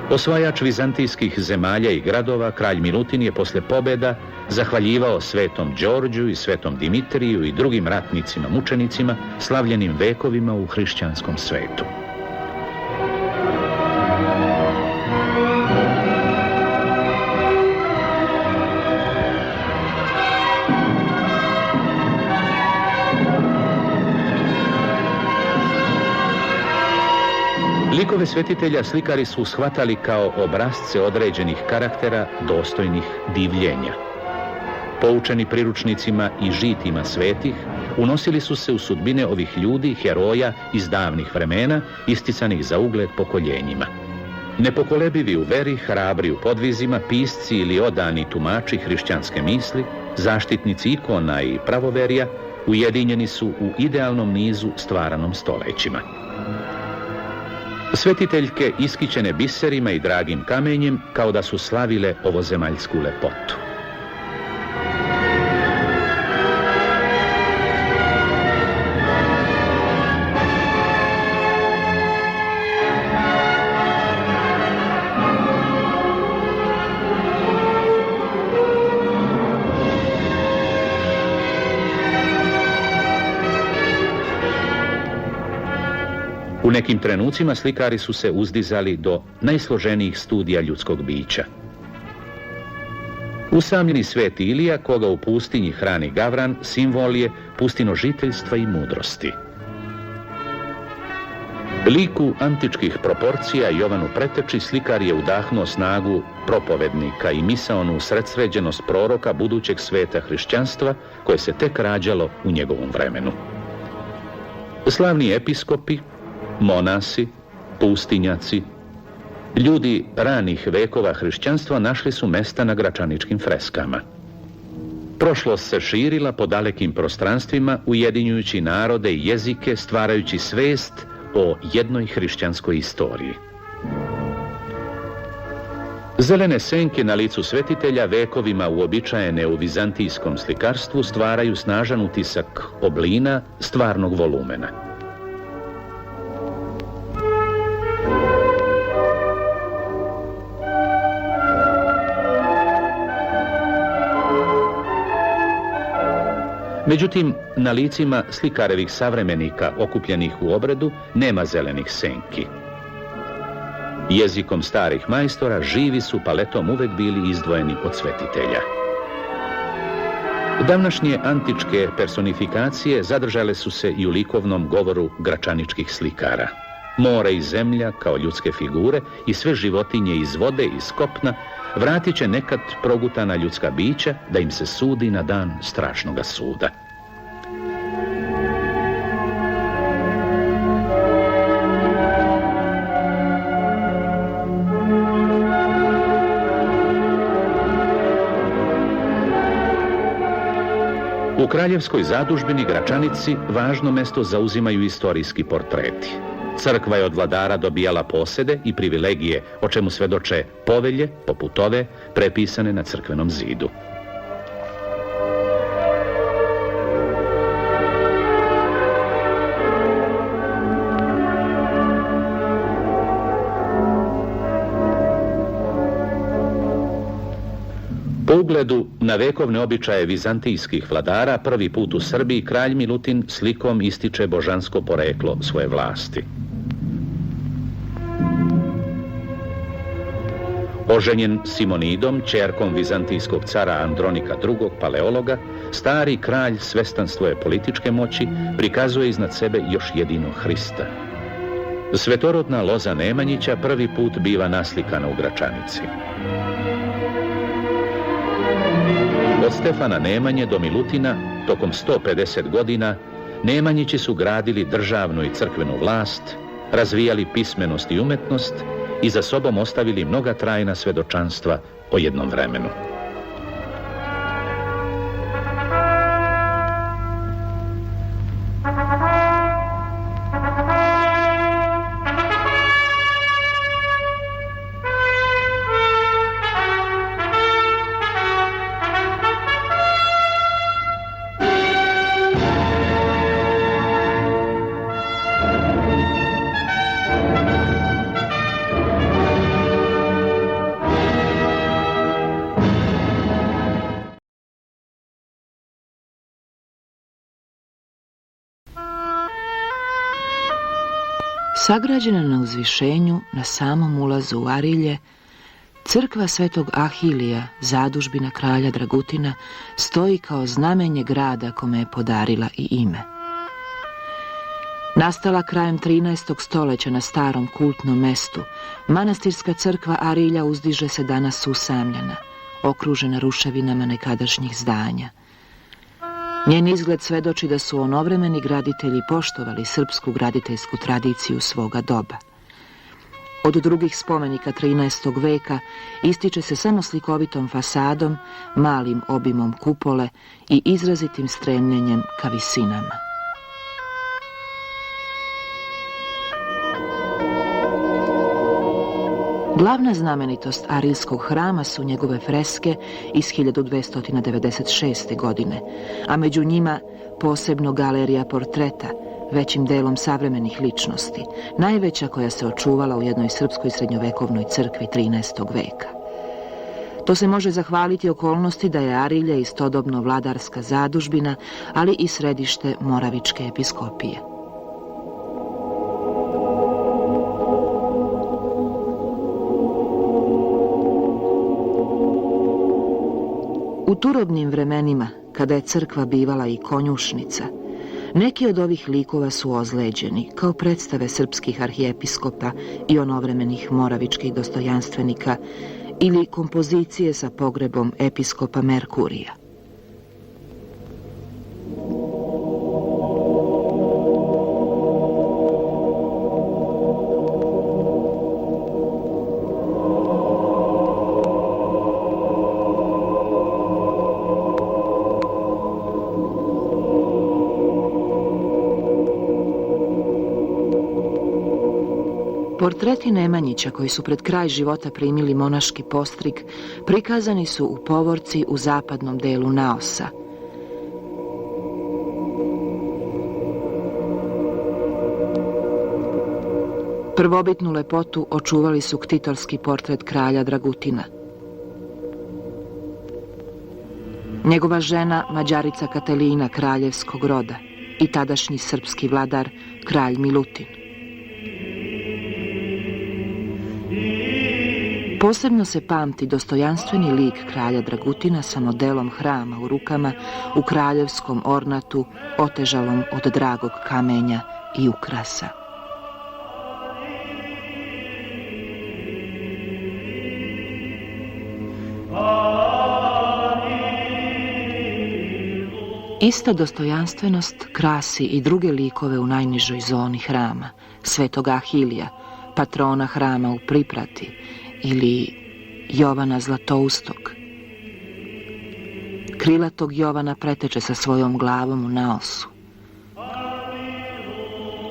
[SPEAKER 1] Osvajač vizantijskih zemalja i gradova, kralj Milutin je posle pobjeda zahvaljivao svetom Đorđu i svetom Dimitriju i drugim ratnicima mučenicima, slavljenim vekovima u hrišćanskom svetu. Likove svetitelja slikari su shvatali kao obrazce određenih karaktera dostojnih divljenja. Poučeni priručnicima i žitima svetih, unosili su se u sudbine ovih ljudi, heroja iz davnih vremena, isticanih za ugled pokoljenjima. Nepokolebivi u veri, hrabri u podvizima, pisci ili odani tumači hrišćanske misli, zaštitnici ikona i pravoverja, ujedinjeni su u idealnom nizu stvaranom stolećima. Svetiteljke iskićene biserima i dragim kamenjem kao da su slavile ovozemaljsku lepotu. U nekim trenucima slikari su se uzdizali do najsloženijih studija ljudskog bića. Usamljeni sveti Ilija, koga u pustinji hrani Gavran, simbol je pustinožiteljstva i mudrosti. Liku antičkih proporcija Jovanu Preteči slikar je udahnuo snagu propovednika i misaonu usredsređenost proroka budućeg sveta hrišćanstva koje se tek rađalo u njegovom vremenu. Slavni episkopi, monasi, pustinjaci, ljudi ranih vekova hrišćanstva našli su mesta na gračaničkim freskama. Prošlost se širila po dalekim prostranstvima, ujedinjujući narode i jezike, stvarajući svest o jednoj hrišćanskoj istoriji. Zelene senke na licu svetitelja, vekovima uobičajene u vizantijskom slikarstvu, stvaraju snažan utisak oblina stvarnog volumena. Međutim, na licima slikarevih savremenika okupljenih u obredu nema zelenih senki. Jezikom starih majstora, živi su paletom uvek bili izdvojeni od svetitelja. Davnašnje antičke personifikacije zadržale su se i u likovnom govoru gračaničkih slikara. More i zemlja kao ljudske figure i sve životinje iz vode i iz kopna vratit će nekad progutana ljudska bića da im se sudi na dan strašnoga suda. U kraljevskoj zadužbini Gračanici važno mesto zauzimaju istorijski portreti. Crkva je od vladara dobijala posede i privilegije, o čemu svedoče povelje, poput ove, prepisane na crkvenom zidu. Po ugledu na vekovne običaje vizantijskih vladara, prvi put u Srbiji kralj Milutin slikom ističe božansko poreklo svoje vlasti. Oženjen Simonidom, ćerkom vizantijskog cara Andronika II. Paleologa, stari kralj, svestan svoje političke moći, prikazuje iznad sebe još jedino Hrista. Svetorodna loza Nemanjića prvi put biva naslikana u Gračanici. Od Stefana Nemanje do Milutina, tokom 150 godina, Nemanjići su gradili državnu i crkvenu vlast, razvijali pismenost i umetnost i za sobom ostavili mnoga trajna svedočanstva o jednom vremenu.
[SPEAKER 2] Sagrađena na uzvišenju, na samom ulazu u Arilje, crkva Svetog Ahilija, zadužbina kralja Dragutina, stoji kao znamenje grada kome je podarila i ime. Nastala krajem 13. stoljeća na starom kultnom mestu, manastirska crkva Arilja uzdiže se danas usamljena, okružena ruševinama nekadašnjih zdanja. Njen izgled svedoči da su onovremeni graditelji poštovali srpsku graditeljsku tradiciju svoga doba. Od drugih spomenika 13. veka ističe se samo slikovitom fasadom, malim obimom kupole i izrazitim stremljenjem ka visinama. Glavna znamenitost Arilskog hrama su njegove freske iz 1296. godine, a među njima posebno galerija portreta, većim delom savremenih ličnosti, najveća koja se očuvala u jednoj srpskoj srednjovekovnoj crkvi 13. veka. To se može zahvaliti okolnosti da je Arilje istodobno vladarska zadužbina, ali i središte Moravičke episkopije. U turobnim vremenima, kada je crkva bivala i konjušnica, neki od ovih likova su ozleđeni, kao predstave srpskih arhijepiskopa i onovremenih moravičkih dostojanstvenika ili kompozicije sa pogrebom episkopa Merkurija. Portreti Nemanjića, koji su pred kraj života primili monaški postrig, prikazani su u povorci u zapadnom delu naosa. Prvobitnu lepotu očuvali su ktitorski portret kralja Dragutina. Njegova žena, Mađarica Katelina kraljevskog roda i tadašnji srpski vladar, kralj Milutin. Posebno se pamti dostojanstveni lik kralja Dragutina sa modelom hrama u rukama u kraljevskom ornatu otežalom od dragog kamenja i ukrasa. Ista dostojanstvenost krasi i druge likove u najnižoj zoni hrama, svetog Ahilija, patrona hrama u Priprati, ili Jovana Zlatoustog. Krilatog Jovana preteče sa svojom glavom u naosu.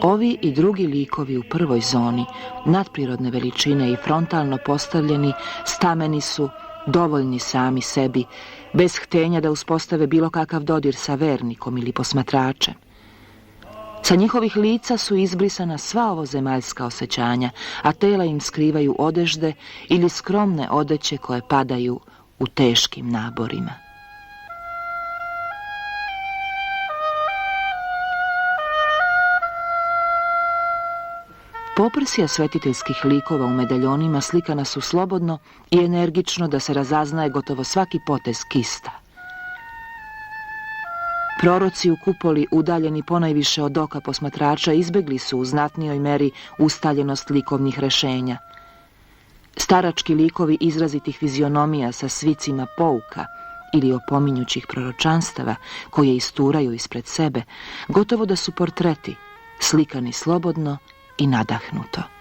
[SPEAKER 2] Ovi i drugi likovi u prvoj zoni, nadprirodne veličine i frontalno postavljeni, stameni su, dovoljni sami sebi, bez htenja da uspostave bilo kakav dodir sa vernikom ili posmatračem. Sa njihovih lica su izbrisana sva ovozemaljska osjećanja, a tela im skrivaju odežde ili skromne odeće koje padaju u teškim naborima. Poprsja svetiteljskih likova u medaljonima slikana su slobodno i energično da se razaznaje gotovo svaki potez kista. Proroci u kupoli, udaljeni ponajviše od oka posmatrača, izbegli su u znatnijoj meri ustaljenost likovnih rešenja. Starački likovi izrazitih fizionomija sa svicima pouka ili opominjućih proročanstava koje isturaju ispred sebe, gotovo da su portreti, slikani slobodno i nadahnuto.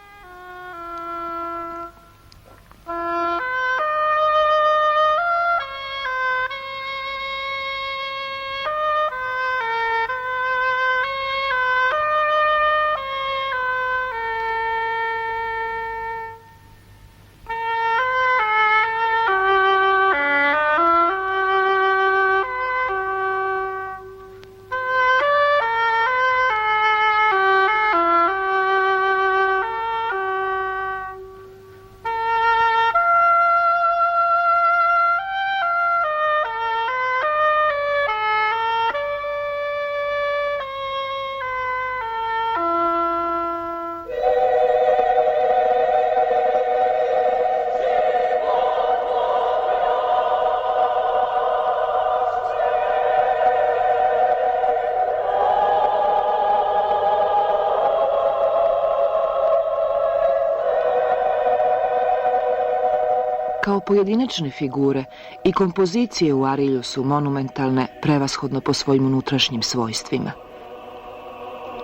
[SPEAKER 2] Kao pojedinačne figure i kompozicije u Arilju su monumentalne prevashodno po svojim unutrašnjim svojstvima.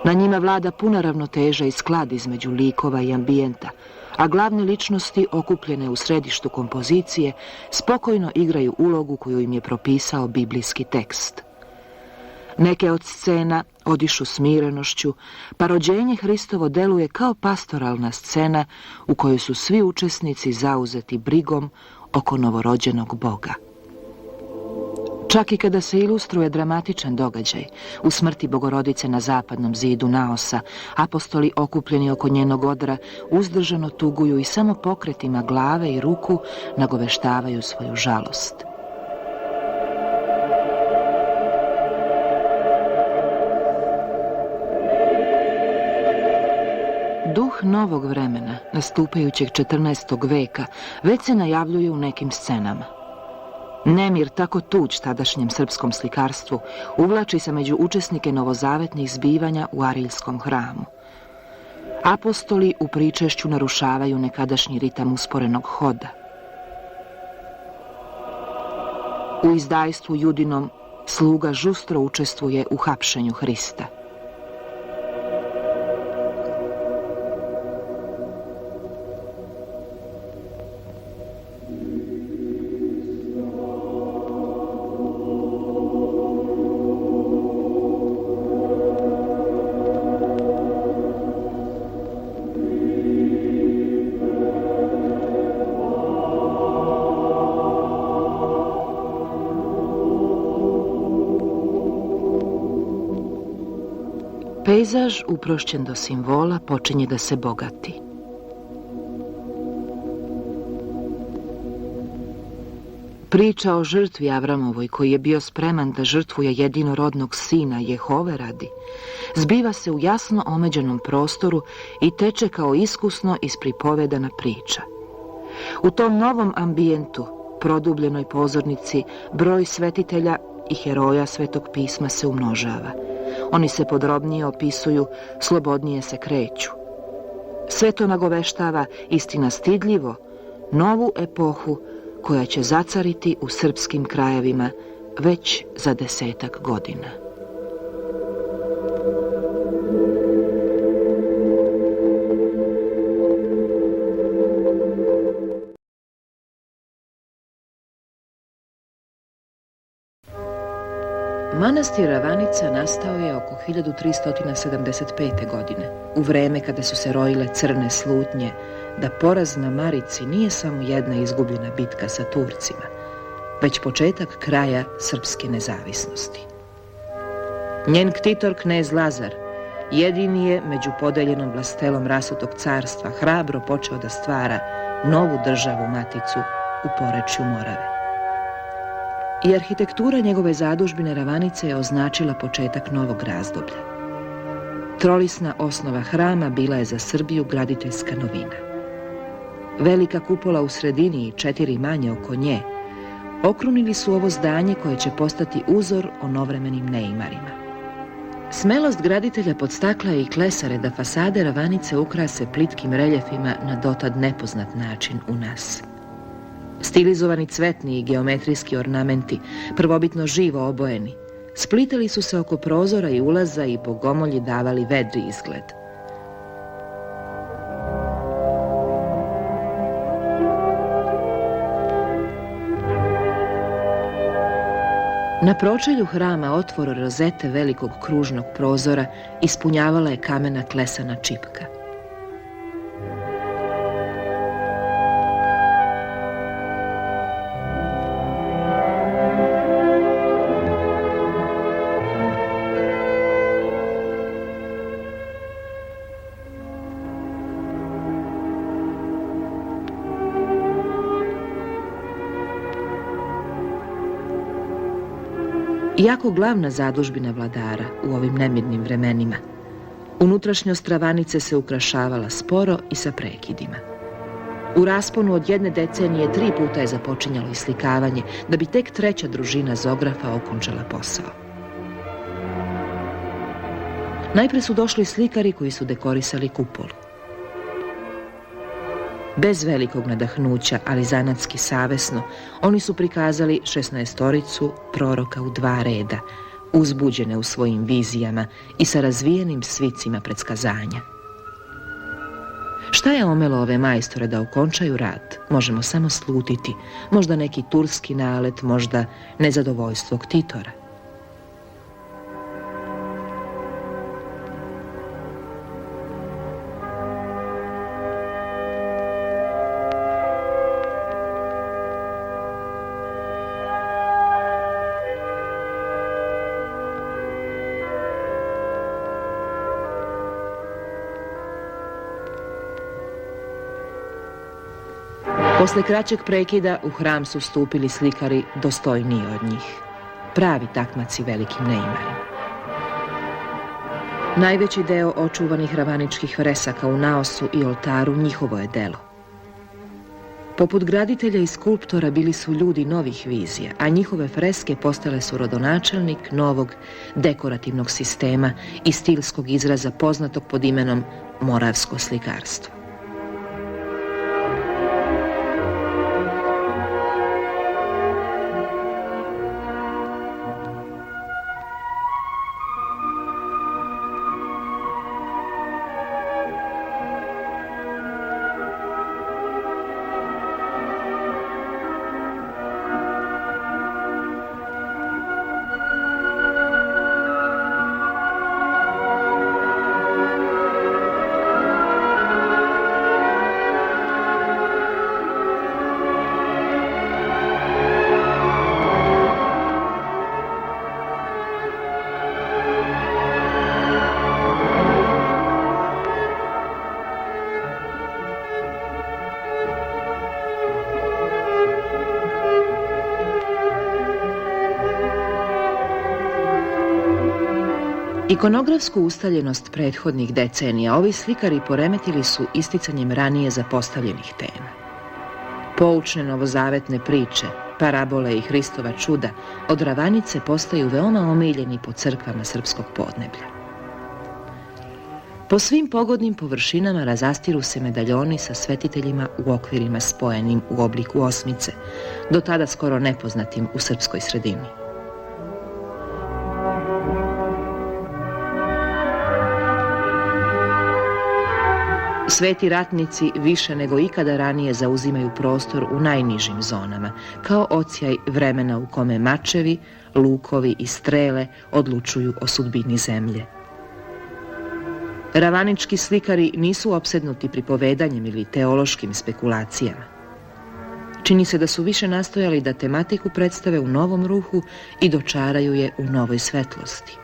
[SPEAKER 2] Na njima vlada puna ravnoteža i sklad između likova i ambijenta, a glavne ličnosti okupljene u središtu kompozicije spokojno igraju ulogu koju im je propisao biblijski tekst. Neke od scena odišu smirenošću, pa rođenje Hristovo deluje kao pastoralna scena u kojoj su svi učesnici zauzeti brigom oko novorođenog Boga. Čak i kada se ilustruje dramatičan događaj, u smrti Bogorodice na zapadnom zidu naosa, apostoli okupljeni oko njenog odra uzdržano tuguju i samo pokretima glave i ruku nagoveštavaju svoju žalost. Duh novog vremena, nastupajućeg 14. veka, već se najavljuje u nekim scenama. Nemir, tako tuđ tadašnjem srpskom slikarstvu, uvlači se među učesnike novozavetnih zbivanja u Ariljskom hramu. Apostoli u pričešću narušavaju nekadašnji ritam usporenog hoda. U izdajstvu Judinom sluga žustro učestvuje u hapšenju Hrista. Pejzaž, uprošćen do simbola, počinje da se bogati. Priča o žrtvi Avramovoj, koji je bio spreman da žrtvuje jedinorodnog sina Jehove radi, zbiva se u jasno omeđenom prostoru i teče kao iskusno ispripovedana priča. U tom novom ambijentu, produbljenoj pozornici, broj svetitelja i heroja Svetog pisma se umnožava. Oni se podrobnije opisuju, slobodnije se kreću. Sve to nagoveštava, istina stidljivo, novu epohu koja će zacariti u srpskim krajevima već za 10-ak godina. Manastir Ravanica nastao je oko 1375. godine, u vreme kada su se rojile crne slutnje, da poraz na Marici nije samo jedna izgubljena bitka sa Turcima, već početak kraja srpske nezavisnosti. Njen ktitor knez Lazar, jedini je među podeljenom vlastelom rasutog carstva hrabro počeo da stvara novu državu maticu u porečju Morave. I arhitektura njegove zadužbine Ravanice je označila početak novog razdoblja. Trolisna osnova hrama bila je za Srbiju graditeljska novina. Velika kupola u sredini i 4 manje oko nje okrunili su ovo zdanje koje će postati uzor o novremenim neimarima. Smelost graditelja podstakla je i klesare da fasade Ravanice ukrase plitkim reljefima na dotad nepoznat način u nas. Stilizovani cvetni i geometrijski ornamenti, prvobitno živo obojeni, splitali su se oko prozora i ulaza i bogomolji davali vedri izgled. Na pročelju hrama otvor rozete velikog kružnog prozora ispunjavala je kamena klesana čipka. Iako glavna zadužbina vladara u ovim nemirnim vremenima, unutrašnjost Ravanice se ukrašavala sporo i sa prekidima. U rasponu od 1 decenije 3 puta je započinjalo islikavanje, da bi tek 3. družina zografa okončala posao. Najpre su došli slikari koji su dekorisali kupolu. Bez velikog nadahnuća, ali zanatski savesno, oni su prikazali 16 proroka u 2 reda, uzbuđene u svojim vizijama i sa razvijenim svicima predskazanja. Šta je omelo ove majstore da okončaju rad, možemo samo slutiti, možda neki turski nalet, možda nezadovoljstvo ktitora. Posle kraćeg prekida u hram su stupili slikari dostojniji od njih, pravi takmaci velikim neimarima. Najveći deo očuvanih ravaničkih fresaka u naosu i oltaru njihovo je delo. Poput graditelja i skulptora bili su ljudi novih vizija, a njihove freske postale su rodonačelnik novog dekorativnog sistema i stilskog izraza poznatog pod imenom moravsko slikarstvo. Ikonografsku ustaljenost prethodnih decenija ovi slikari poremetili su isticanjem ranije zapostavljenih tema. Poučne novozavetne priče, parabole i Hristova čuda od Ravanice postaju veoma omiljeni po crkvama srpskog podneblja. Po svim pogodnim površinama razastiru se medaljoni sa svetiteljima u okvirima spojenim u obliku osmice, do tada skoro nepoznatim u srpskoj sredini. Sveti ratnici više nego ikada ranije zauzimaju prostor u najnižim zonama, kao odsjaj vremena u kome mačevi, lukovi i strele odlučuju o sudbini zemlje. Ravanički slikari nisu opsednuti pripovedanjem ili teološkim spekulacijama. Čini se da su više nastojali da tematiku predstave u novom ruhu i dočaraju je u novoj svetlosti.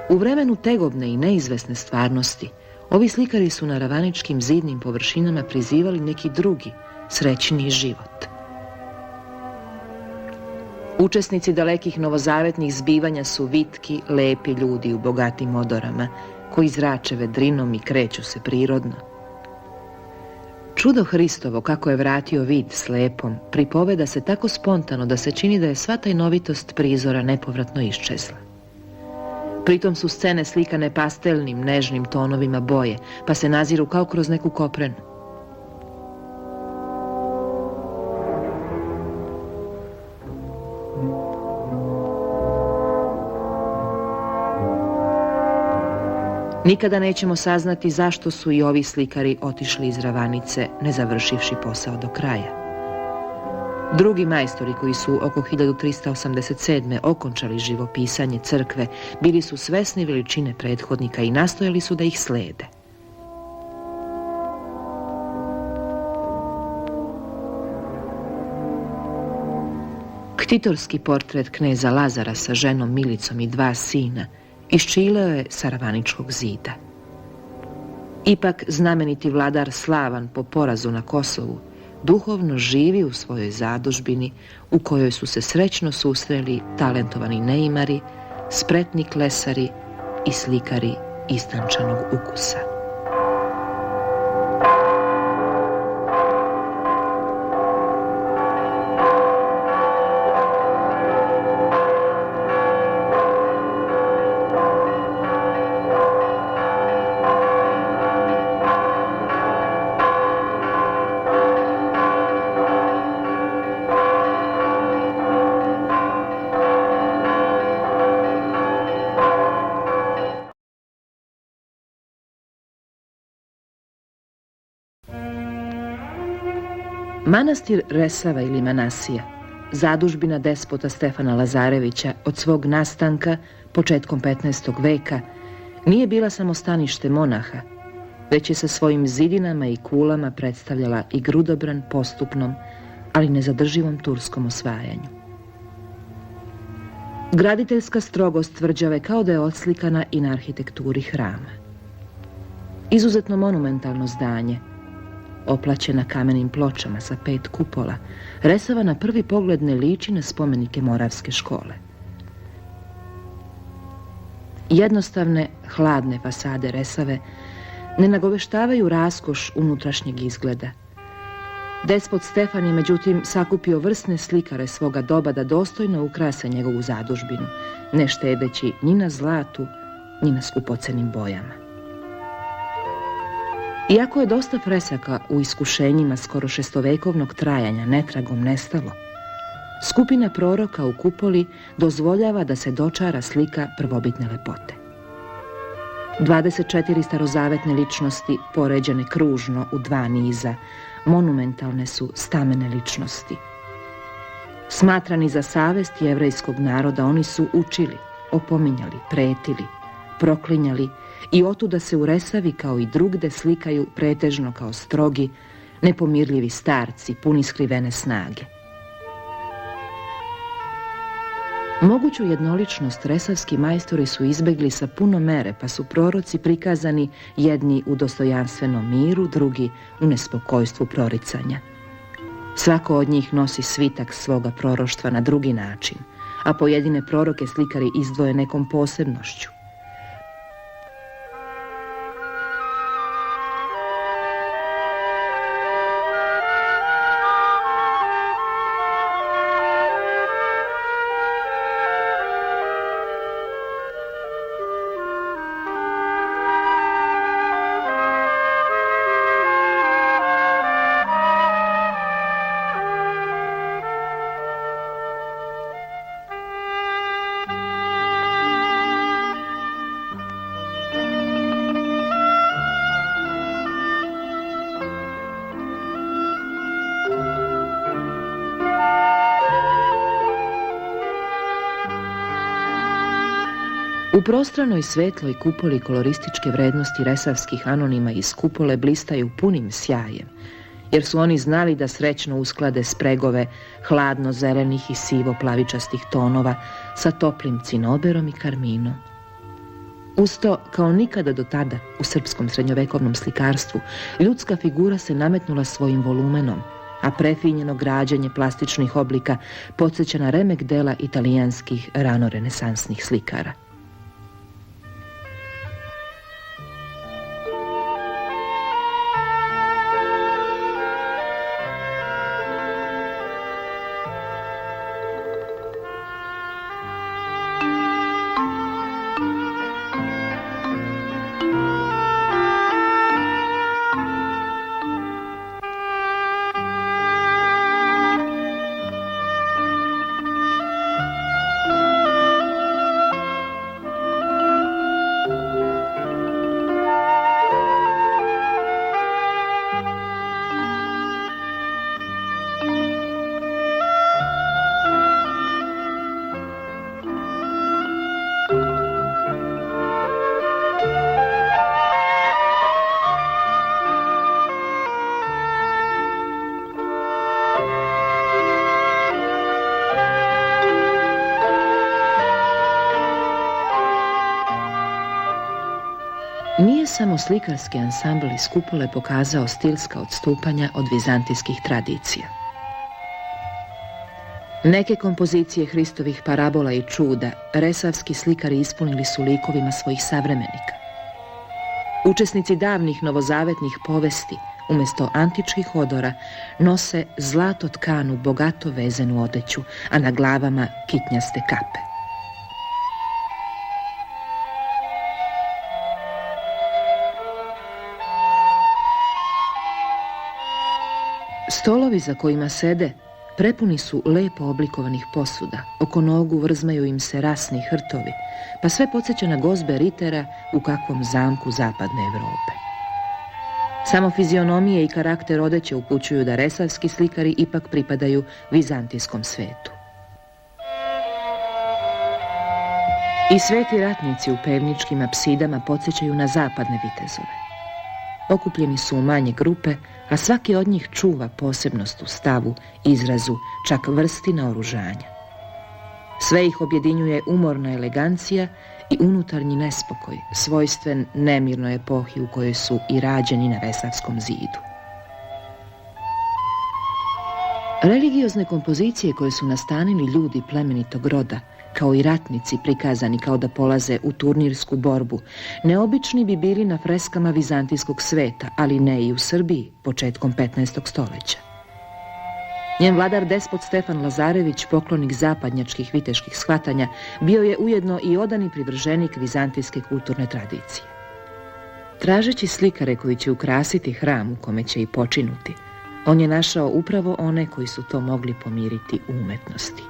[SPEAKER 2] U vremenu tegobne i neizvesne stvarnosti, ovi slikari su na ravaničkim zidnim površinama prizivali neki drugi, srećniji život. Učesnici dalekih novozavetnih zbivanja su vitki, lepi ljudi u bogatim odorama, koji zrače vedrinom i kreću se prirodno. Čudo Hristovo, kako je vratio vid slepom, pripoveda se tako spontano da se čini da je sva tajnovitost prizora nepovratno iščezla. Pritom su scene slikane pastelnim, nežnim tonovima boje, pa se naziru kao kroz neku koprenu. Nikada nećemo saznati zašto su i ovi slikari otišli iz Ravanice, ne završivši posao do kraja. Drugi majstori koji su oko 1387. okončali živopisanje crkve bili su svesni veličine prethodnika i nastojali su da ih slede. Ktitorski portret kneza Lazara sa ženom Milicom i 2 sina iščileo je sa Ravaničkog zida. Ipak znameniti vladar slavan po porazu na Kosovu duhovno živi u svojoj zadužbini u kojoj su se srećno susreli talentovani neimari, spretni klesari i slikari istančanog ukusa. Manastir Resava ili Manasija, zadužbina despota Stefana Lazarevića od svog nastanka, početkom 15. veka, nije bila samo stanište monaha, već je sa svojim zidinama i kulama predstavljala i grudobran postupnom, ali nezadrživom turskom osvajanju. Graditeljska strogost tvrđave kao da je odslikana i na arhitekturi hrama. Izuzetno monumentalno zdanje, oplaćena kamenim pločama sa 5 kupola, Resava na prvi pogled ne liči na spomenike Moravske škole. Jednostavne, hladne fasade Resave ne nagoveštavaju raskoš unutrašnjeg izgleda. Despot Stefan je međutim sakupio vrsne slikare svoga doba da dostojno ukrase njegovu zadužbinu, ne štedeći ni na zlatu, ni na skupocenim bojama. Iako je dosta fresaka u iskušenjima skoro šestovekovnog trajanja netragom nestalo, skupina proroka u kupoli dozvoljava da se dočara slika prvobitne lepote. 24 starozavetne ličnosti, poređane kružno u 2 niza, monumentalne su stamene ličnosti. Smatrani za savest jevrejskog naroda, oni su učili, opominjali, pretili, proklinjali i otuda se u Resavi kao i drugde slikaju pretežno kao strogi, nepomirljivi starci puni skrivene snage. Moguću jednoličnost resavski majstori su izbegli sa puno mere, pa su proroci prikazani jedni u dostojanstvenom miru, drugi u nespokojstvu proricanja. Svako od njih nosi svitak svoga proroštva na drugi način, a pojedine proroke slikari izdvoje nekom posebnošću. U prostranoj svetloj kupoli kolorističke vrednosti resavskih anonima iz kupole blistaju punim sjajem, jer su oni znali da srećno usklade spregove hladno zelenih i sivo plavičastih tonova sa toplim cinoberom i karminom. Usto, kao nikada do tada u srpskom srednjovekovnom slikarstvu, ljudska figura se nametnula svojim volumenom, a prefinjeno građenje plastičnih oblika podsjeća na remek dela italijanskih ranorenesansnih slikara. Nije samo slikarski ansambl iz kupole pokazao stilska odstupanja od vizantijskih tradicija. Neke kompozicije Hristovih parabola i čuda resavski slikari ispunili su likovima svojih savremenika. Učesnici davnih novozavetnih povesti umjesto antičkih odora nose zlato tkanu bogato vezenu odeću, a na glavama kitnjaste kape. Stolovi za kojima sede prepuni su lepo oblikovanih posuda, oko nogu vrzmaju im se rasni hrtovi, pa sve podsjeća na gozbe ritera u kakvom zamku zapadne Evrope. Samo fizionomije i karakter odeće upućuju da resavski slikari ipak pripadaju vizantijskom svetu. I sveti ratnici u pevničkim apsidama podsjećaju na zapadne vitezove. Okupljeni su u manje grupe, a svaki od njih čuva posebnost u stavu, izrazu, čak vrsti naoružanja. Sve ih objedinjuje umorna elegancija i unutarnji nespokoj, svojstven nemirnoj epohi u kojoj su i rađeni na Resavskom zidu. Religiozne kompozicije koje su nastanili ljudi plemenitog roda, kao i ratnici prikazani kao da polaze u turnirsku borbu, neobični bi bili na freskama vizantijskog sveta, ali ne i u Srbiji početkom 15. stoljeća. Njen vladar despot Stefan Lazarević, poklonik zapadnjačkih viteških shvatanja, bio je ujedno i odani privrženik vizantijske kulturne tradicije. Tražeći slikare koji će ukrasiti hram u kome će i počinuti, on je našao upravo one koji su to mogli pomiriti u umetnosti.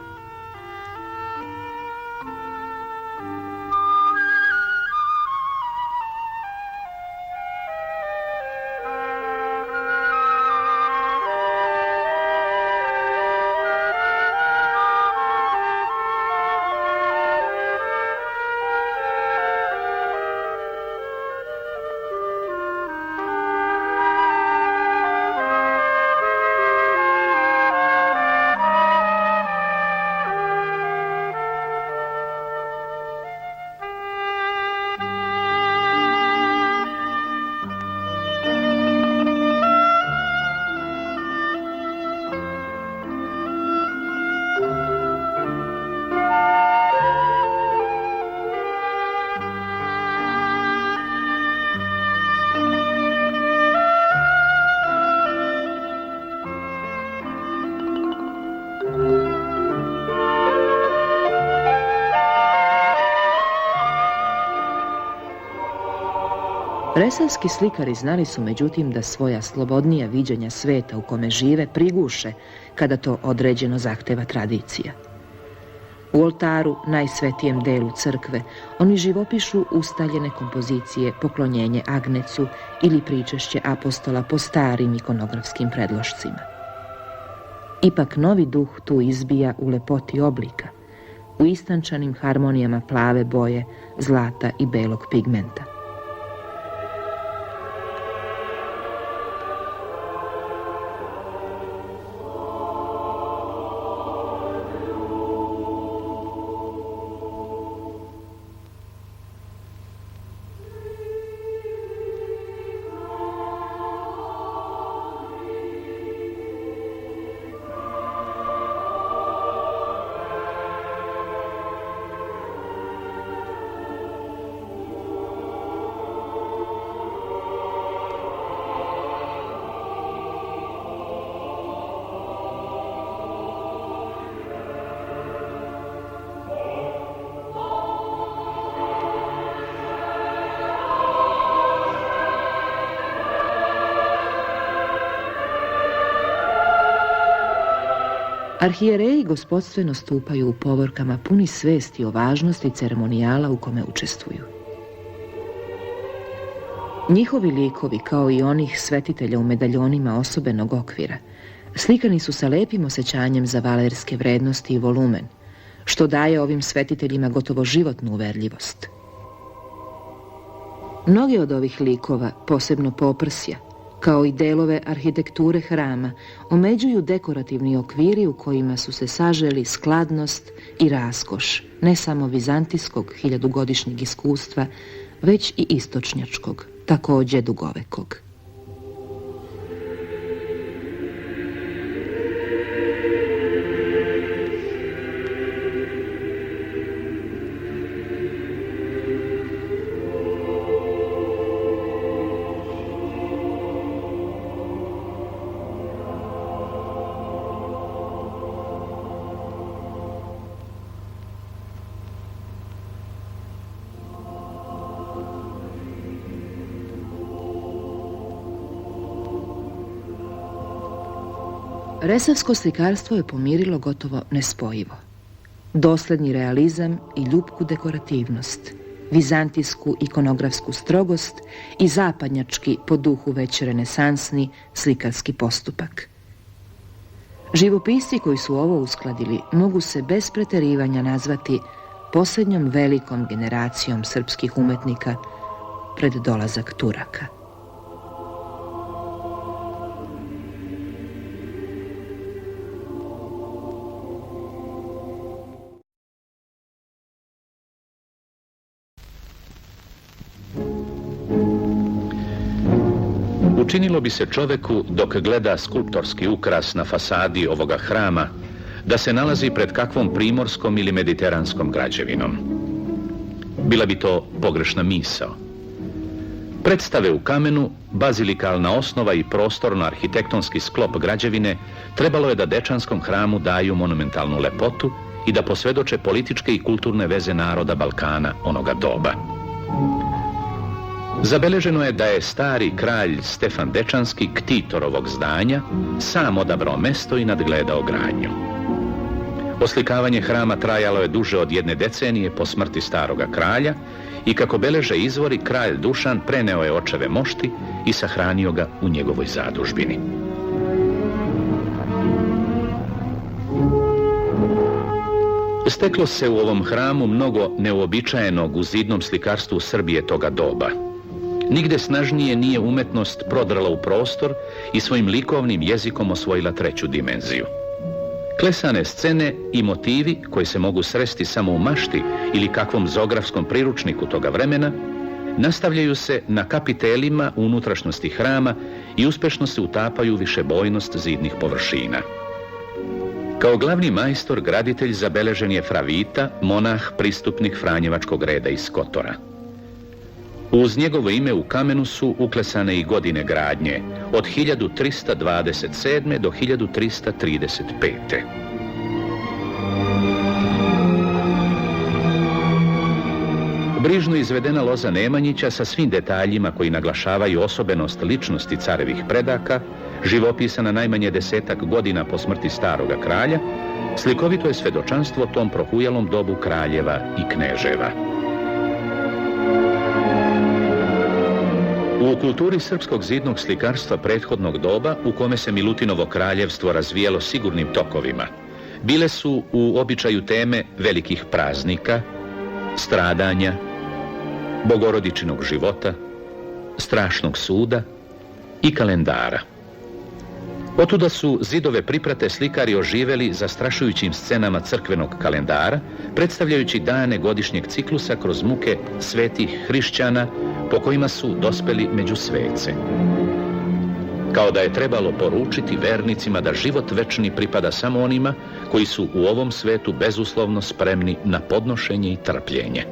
[SPEAKER 2] Resavski slikari znali su međutim da svoja slobodnija viđenja sveta u kome žive priguše kada to određeno zahteva tradicija. U oltaru, najsvetijem delu crkve, oni živopišu ustaljene kompozicije, poklonjenje Agnecu ili pričešće apostola po starim ikonografskim predlošcima. Ipak novi duh tu izbija u lepoti oblika, u istančanim harmonijama plave boje, zlata i belog pigmenta. Arhijereji gospodstveno stupaju u povorkama puni svesti o važnosti ceremonijala u kome učestvuju. Njihovi likovi, kao i onih svetitelja u medaljonima osobenog okvira, slikani su sa lepim osjećanjem za valerske vrednosti i volumen, što daje ovim svetiteljima gotovo životnu uverljivost. Mnogi od ovih likova, posebno poprsja, kao i delove arhitekture hrama, omeđuju dekorativni okviri u kojima su se saželi skladnost i raskoš, ne samo vizantijskog hiljadugodišnjeg iskustva, već i istočnjačkog, takođe dugovekog. Resavsko slikarstvo je pomirilo gotovo nespojivo. Dosledni realizam i ljubku dekorativnost, vizantijsku ikonografsku strogost i zapadnjački, po duhu već renesansni, slikarski postupak. Živopisci koji su ovo uskladili mogu se bez preterivanja nazvati posljednjom velikom generacijom srpskih umetnika pred dolazak Turaka.
[SPEAKER 1] Učinilo bi se čoveku, dok gleda skulptorski ukras na fasadi ovoga hrama, da se nalazi pred kakvom primorskom ili mediteranskom građevinom. Bila bi to pogrešna misao. Predstave u kamenu, bazilikalna osnova i prostorno-arhitektonski sklop građevine trebalo je da dečanskom hramu daju monumentalnu lepotu i da posvedoče političke i kulturne veze naroda Balkana onoga doba. Zabeleženo je da je stari kralj Stefan Dečanski, ktitor ovog zdanja, sam odabrao mesto i nadgledao gradnju. Oslikavanje hrama trajalo je duže od 1 decenije po smrti staroga kralja i kako beleže izvori, kralj Dušan preneo je očeve mošti i sahranio ga u njegovoj zadužbini. Steklo se u ovom hramu mnogo neuobičajenog u zidnom slikarstvu Srbije toga doba. Nigde snažnije nije umetnost prodrala u prostor i svojim likovnim jezikom osvojila 3. dimenziju. Klesane scene i motivi koji se mogu sresti samo u mašti ili kakvom zografskom priručniku toga vremena nastavljaju se na kapitelima u unutrašnjosti hrama i uspešno se utapaju u višebojnost zidnih površina. Kao glavni majstor graditelj zabeležen je Fra Vita, monah pristupnik Franjevačkog reda iz Kotora. Uz njegovo ime u kamenu su uklesane i godine gradnje od 1327. do 1335. Brižno izvedena loza Nemanjića sa svim detaljima koji naglašavaju osobenost ličnosti carevih predaka, živopisana najmanje 10-ak godina po smrti staroga kralja, slikovito je svedočanstvo tom prohujalom dobu kraljeva i kneževa. U kulturi srpskog zidnog slikarstva prethodnog doba, u kome se Milutinovo kraljevstvo razvijalo sigurnim tokovima, bile su u običaju teme velikih praznika, stradanja, Bogorodičinog života, strašnog suda i kalendara. Otuda su zidove priprate slikari oživeli zastrašujućim scenama crkvenog kalendara, predstavljajući dane godišnjeg ciklusa kroz muke svetih hrišćana po kojima su dospeli među svece. Kao da je trebalo poručiti vernicima da život večni pripada samo onima koji su u ovom svetu bezuslovno spremni na podnošenje i trpljenje.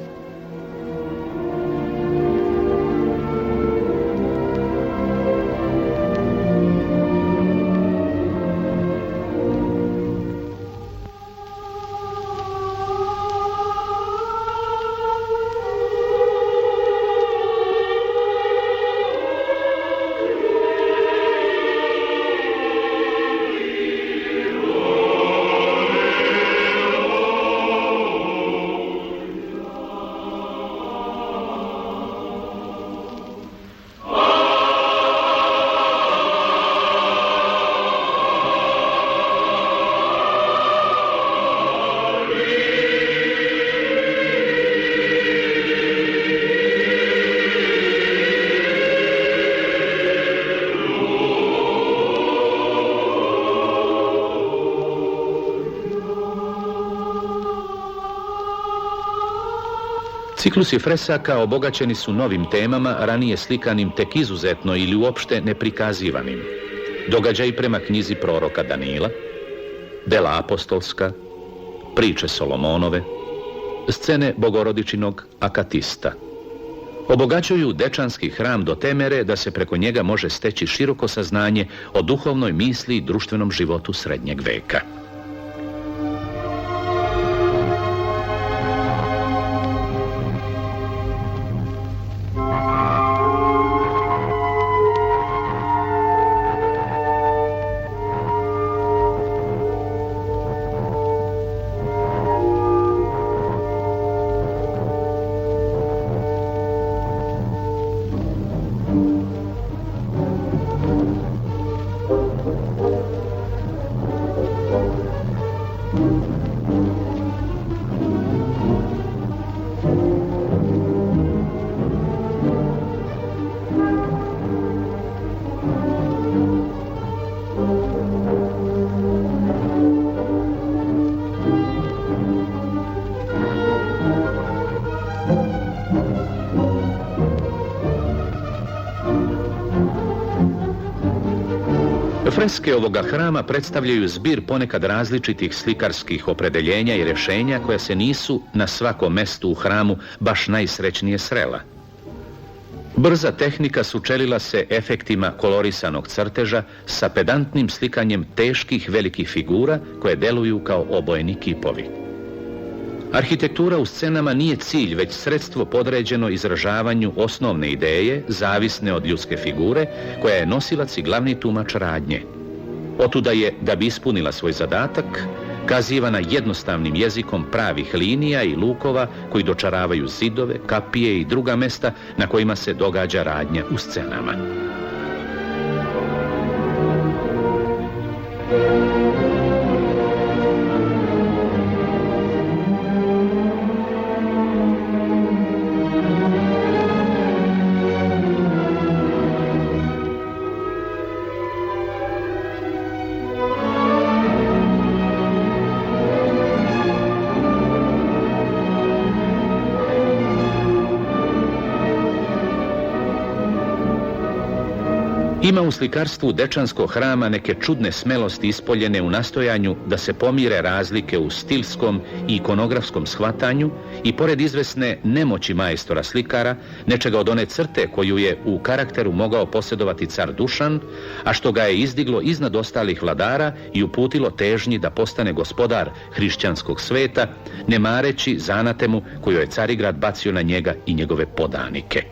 [SPEAKER 1] Ciklusi fresaka obogaćeni su novim temama, ranije slikanim tek izuzetno ili uopšte neprikazivanim. Događaji prema knjizi proroka Danila, dela apostolska, priče Solomonove, scene Bogorodičinog akatista. Obogaćuju dečanski hram do te mere da se preko njega može steći široko saznanje o duhovnoj misli i društvenom životu srednjeg veka. Freske ovoga hrama predstavljaju zbir ponekad različitih slikarskih opredeljenja i rješenja koja se nisu na svakom mestu u hramu baš najsrećnije srela. Brza tehnika sučelila se efektima kolorisanog crteža sa pedantnim slikanjem teških velikih figura koje deluju kao obojeni kipovi. Arhitektura u scenama nije cilj, već sredstvo podređeno izražavanju osnovne ideje, zavisne od ljudske figure, koja je nosilac i glavni tumač radnje. Otuda je, da bi ispunila svoj zadatak, kazivana jednostavnim jezikom pravih linija i lukova koji dočaravaju zidove, kapije i druga mesta na kojima se događa radnja u scenama. Ima u slikarstvu Dečanskog hrama neke čudne smelosti ispoljene u nastojanju da se pomire razlike u stilskom i ikonografskom shvatanju i pored izvesne nemoći majstora slikara, nečega od one crte koju je u karakteru mogao posjedovati car Dušan, a što ga je izdiglo iznad ostalih vladara i uputilo težnji da postane gospodar hrišćanskog sveta, ne mareći zanatemu koju je Carigrad bacio na njega i njegove podanike.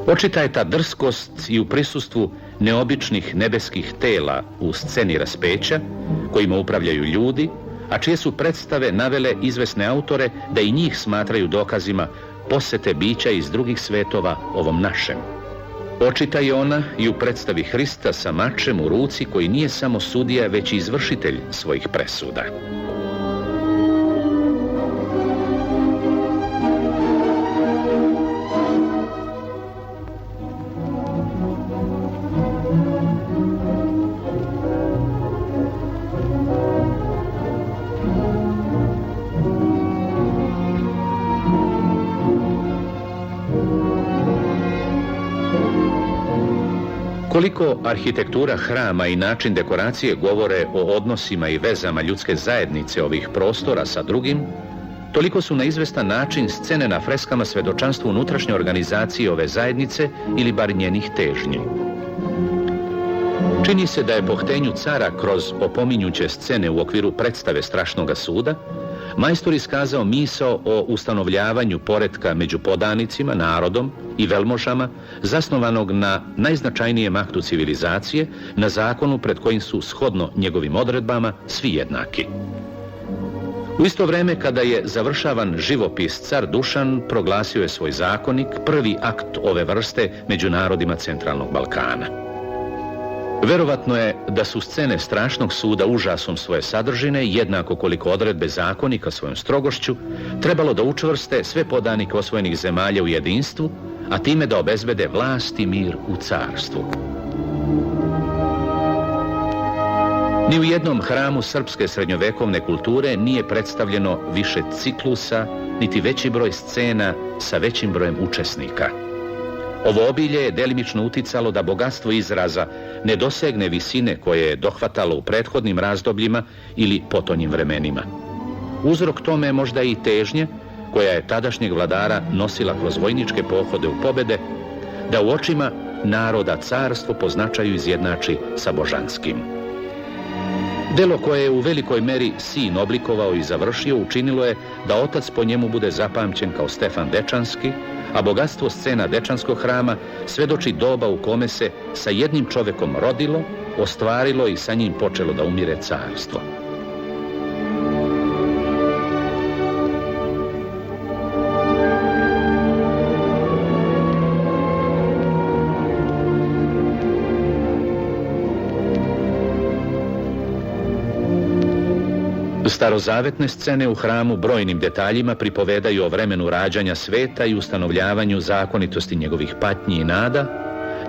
[SPEAKER 1] Očita je ta drskost i u prisustvu neobičnih nebeskih tela u sceni raspeća, kojima upravljaju ljudi, a čije su predstave navele izvesne autore da i njih smatraju dokazima posete bića iz drugih svetova ovom našem. Očita je ona i u predstavi Hrista sa mačem u ruci, koji nije samo sudija, već i izvršitelj svojih presuda. Koliko arhitektura hrama i način dekoracije govore o odnosima i vezama ljudske zajednice ovih prostora sa drugim, toliko su na izvestan način scene na freskama svedočanstvo unutrašnje organizacije ove zajednice ili bar njenih težnji. Čini se da je po htenju cara kroz opominjuće scene u okviru predstave Strašnoga suda majstor iskazao misao o ustanovljavanju poretka među podanicima, narodom i velmožama, zasnovanog na najznačajnijem aktu civilizacije, na zakonu pred kojim su, shodno njegovim odredbama, svi jednaki. U isto vreme kada je završavan živopis, car Dušan proglasio je svoj zakonik, prvi akt ove vrste među narodima Centralnog Balkana. Verovatno je da su scene Strašnog suda užasom svoje sadržine, jednako koliko odredbe zakonika svojom strogošću, trebalo da učvrste sve podanike osvojenih zemalja u jedinstvu, a time da obezbede vlast i mir u carstvu. Ni u jednom hramu srpske srednjovekovne kulture nije predstavljeno više ciklusa, niti veći broj scena sa većim brojem učesnika. Ovo obilje je delimično uticalo da bogatstvo izraza ne dosegne visine koje je dohvatalo u prethodnim razdobljima ili potonjim vremenima. Uzrok tome je možda i težnje koja je tadašnjeg vladara nosila kroz vojničke pohode u pobede, da u očima naroda carstvo po značaju izjednači sa božanskim. Delo koje je u velikoj meri sin oblikovao i završio učinilo je da otac po njemu bude zapamćen kao Stefan Dečanski, a bogatstvo scena Dečanskog hrama svedoči doba u kome se sa jednim čovekom rodilo, ostvarilo i sa njim počelo da umire carstvo. Starozavetne scene u hramu brojnim detaljima pripovedaju o vremenu rađanja sveta i ustanovljavanju zakonitosti njegovih patnji i nada,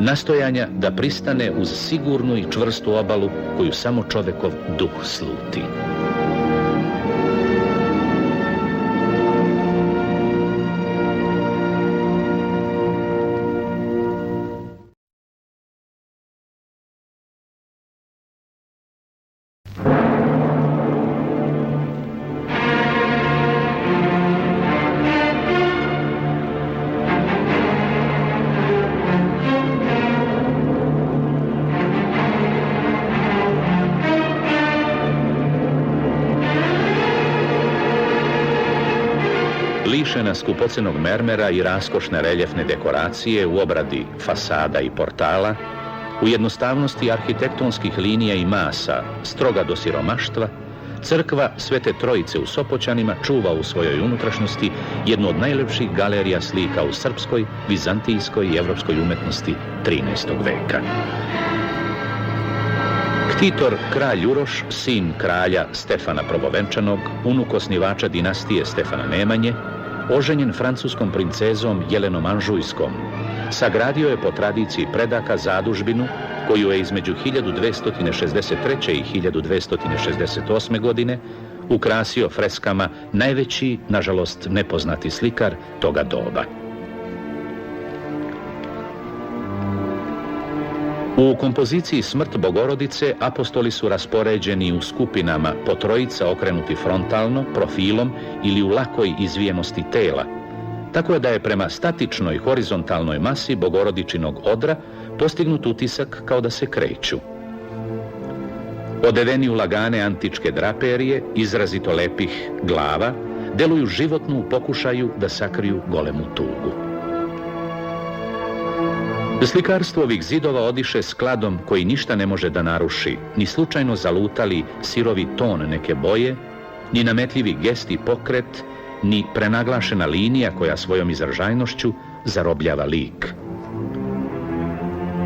[SPEAKER 1] nastojanja da pristane uz sigurnu i čvrstu obalu koju samo čovekov duh sluti. Lišena skupocenog mermera i raskošne reljefne dekoracije u obradi fasada i portala, u jednostavnosti arhitektonskih linija i masa, stroga do siromaštva, crkva Svete Trojice u Sopoćanima čuva u svojoj unutrašnjosti jednu od najlepših galerija slika u srpskoj, vizantijskoj i evropskoj umetnosti 13. veka. Ktitor, kralj Uroš, sin kralja Stefana Prvovenčanog, unuk osnivača dinastije Stefana Nemanje, oženjen francuskom princezom Jelenom Anžujskom, sagradio je po tradiciji predaka zadužbinu koju je između 1263. i 1268. godine ukrasio freskama najveći, nažalost nepoznati slikar toga doba. U kompoziciji Smrt Bogorodice apostoli su raspoređeni u skupinama po trojica okrenuti frontalno, profilom ili u lakoj izvijenosti tela, tako da je prema statičnoj horizontalnoj masi Bogorodičinog odra postignut utisak kao da se kreću. Odeveni u lagane antičke draperije, izrazito lepih glava, deluju životno u pokušaju da sakriju golemu tugu. Slikarstvo ovih zidova odiše skladom koji ništa ne može da naruši, ni slučajno zalutali sirovi ton neke boje, ni nametljivi gest i pokret, ni prenaglašena linija koja svojom izražajnošću zarobljava lik.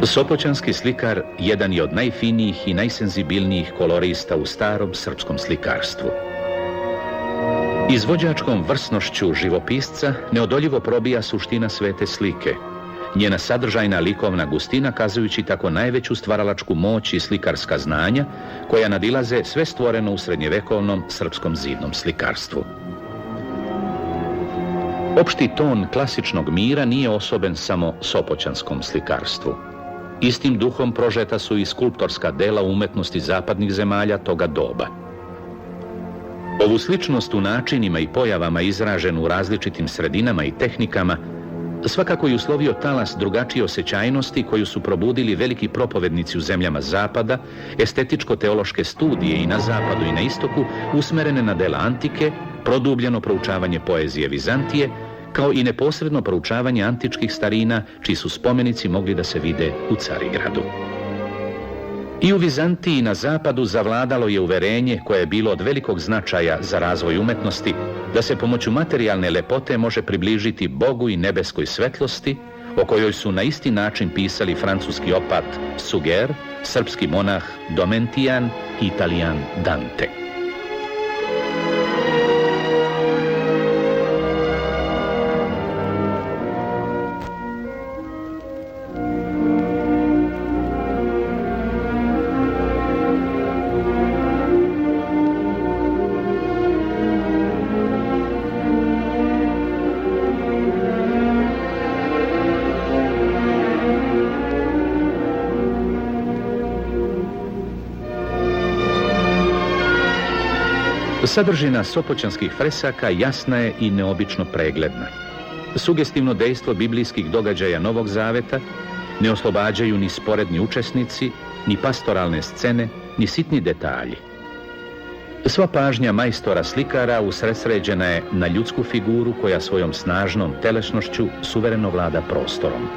[SPEAKER 1] Sopoćanski slikar jedan je od najfinijih i najsenzibilnijih kolorista u starom srpskom slikarstvu. Izvođačkom vrsnošću živopisca neodoljivo probija suština svete slike, njena sadržajna likovna gustina kazujući tako najveću stvaralačku moć i slikarska znanja koja nadilaze sve stvoreno u srednjevekovnom srpskom zidnom slikarstvu. Opšti ton klasičnog mira nije osoben samo sopoćanskom slikarstvu. Istim duhom prožeta su i skulptorska dela umetnosti zapadnih zemalja toga doba. Ovu sličnost u načinima i pojavama izraženu u različitim sredinama i tehnikama svakako je uslovio talas drugačije osjećajnosti koju su probudili veliki propovednici u zemljama zapada, estetičko-teološke studije i na zapadu i na istoku usmerene na dela antike, produbljeno proučavanje poezije Vizantije, kao i neposredno proučavanje antičkih starina, čiji su spomenici mogli da se vide u Carigradu. I u Vizantiji na zapadu zavladalo je uverenje koje je bilo od velikog značaja za razvoj umetnosti, da se pomoću materijalne lepote može približiti Bogu i nebeskoj svetlosti, o kojoj su na isti način pisali francuski opat Suger, srpski monah Domentijan i Italijan Dante. Sadržina sopoćanskih fresaka jasna je i neobično pregledna. Sugestivno dejstvo biblijskih događaja Novog Zaveta ne oslobađaju ni sporedni učesnici, ni pastoralne scene, ni sitni detalji. Sva pažnja majstora slikara usredsređena je na ljudsku figuru koja svojom snažnom telesnošću suvereno vlada prostorom.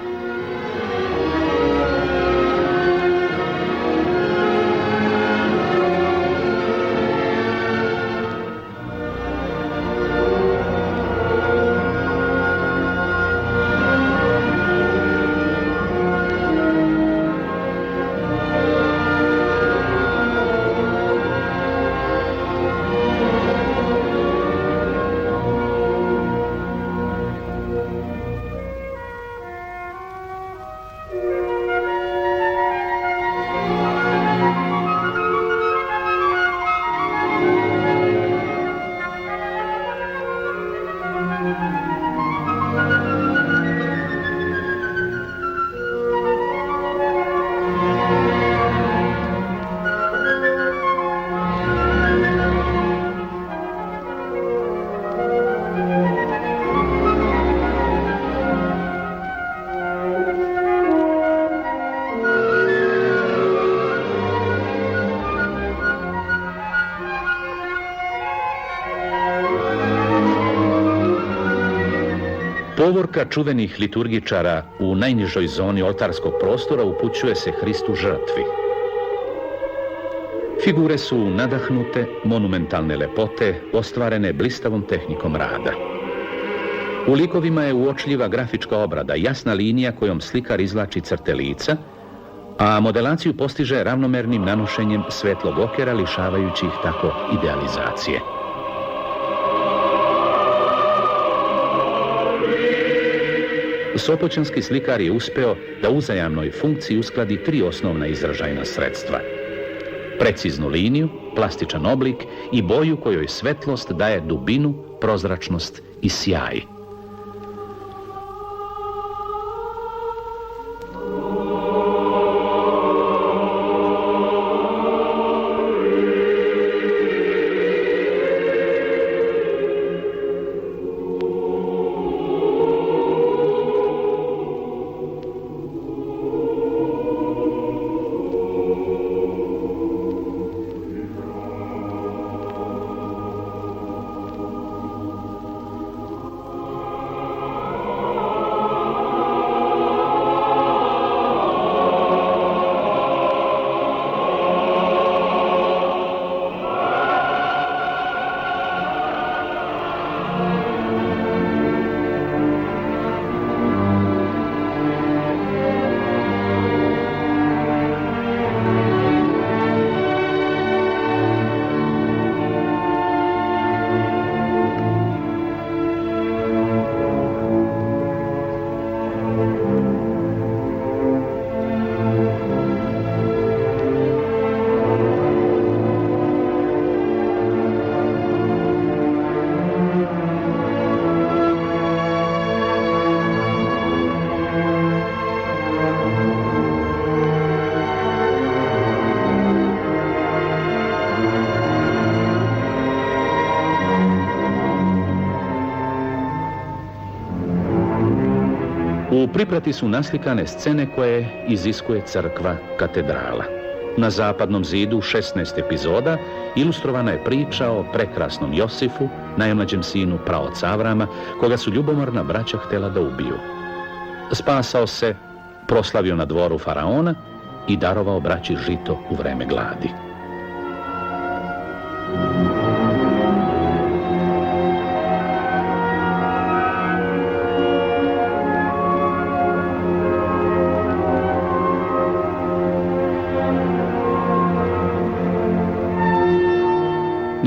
[SPEAKER 1] Povorka čuvenih liturgičara u najnižoj zoni oltarskog prostora upućuje se Hristu žrtvi. Figure su nadahnute, monumentalne lepote, ostvarene blistavom tehnikom rada. U likovima je uočljiva grafička obrada, jasna linija kojom slikar izvlači crte lica, a modelaciju postiže ravnomernim nanošenjem svetlog okera, lišavajući ih tako idealizacije. Sopoćanski slikar je uspeo da uzajamnoj funkciji uskladi tri osnovna izražajna sredstva. Preciznu liniju, plastičan oblik i boju kojoj svetlost daje dubinu, prozračnost i sjaj. U priprati su naslikane scene koje iziskuje crkva katedrala. Na zapadnom zidu 16 epizoda ilustrovana je priča o prekrasnom Josifu, najmlađem sinu praoca Avrama, koga su ljubomorna braća htjela da ubiju. Spasao se, proslavio na dvoru faraona i darovao braći žito u vreme gladi.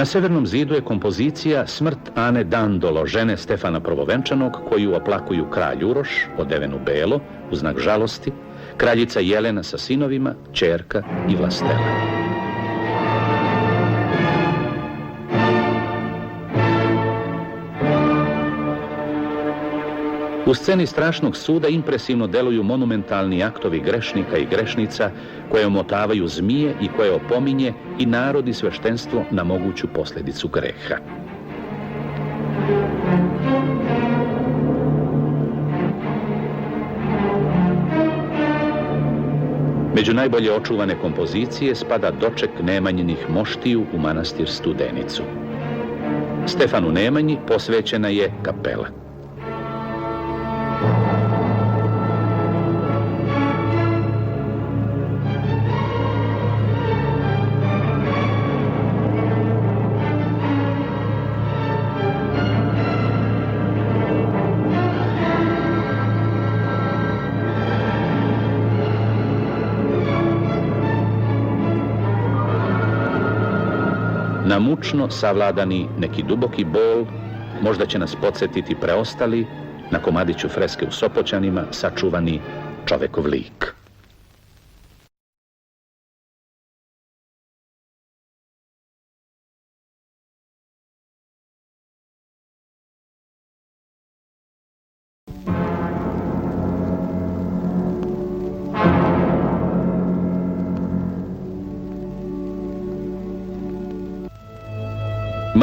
[SPEAKER 1] Na severnom zidu je kompozicija Smrt Ane Dandolo, žene Stefana Prvovenčanog, koju oplakuju kralj Uroš, odeven u belo, u znak žalosti, kraljica Jelena sa sinovima, ćerka i Vlastela. U sceni strašnog suda impresivno deluju monumentalni aktovi grešnika i grešnica koje omotavaju zmije i koje opominje i narod i sveštenstvo na moguću posljedicu greha. Među najbolje očuvane kompozicije spada doček Nemanjinih moštiju u manastir Studenicu. Stefanu Nemanji posvećena je kapela. Na mučno savladani neki duboki bol možda će nas podsjetiti preostali na komadiću freske u Sopoćanima sačuvani čovekov lik.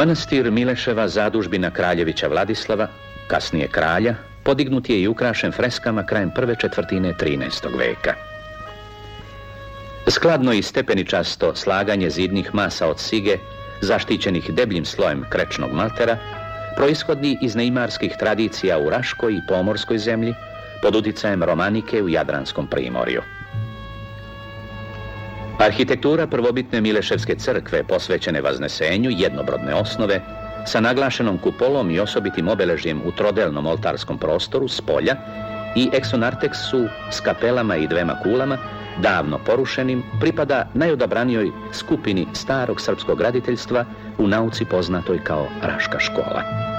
[SPEAKER 1] Manastir Mileševa, zadužbina kraljevića Vladislava, kasnije kralja, podignut je i ukrašen freskama krajem prve četvrtine 13. veka. Skladno i stepeničasto slaganje zidnih masa od sige, zaštićenih debljim slojem krečnog maltera, proishodi iz neimarskih tradicija u Raškoj i Pomorskoj zemlji, pod uticajem romanike u Jadranskom primorju. Arhitektura prvobitne Mileševske crkve, posvećene Vaznesenju, jednobrodne osnove, sa naglašenom kupolom i osobitim obeležjem u trodelnom oltarskom prostoru s polja i eksonarteksu s kapelama i dvema kulama, davno porušenim, pripada najodabranijoj skupini starog srpskog graditeljstva u nauci poznatoj kao Raška škola.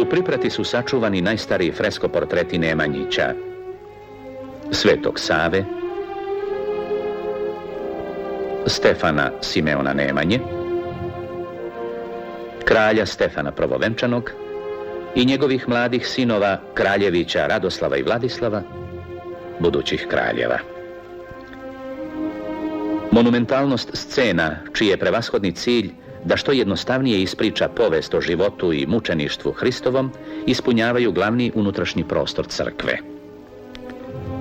[SPEAKER 1] U priprati su sačuvani najstariji freskoportreti Nemanjića, Svetog Save, Stefana Simeona Nemanje, kralja Stefana Prvovenčanog i njegovih mladih sinova Kraljevića Radoslava i Vladislava, budućih kraljeva. Monumentalnost scena, čiji je prevashodni cilj da što jednostavnije ispriča povest o životu i mučeništvu Hristovom, ispunjavaju glavni unutrašnji prostor crkve.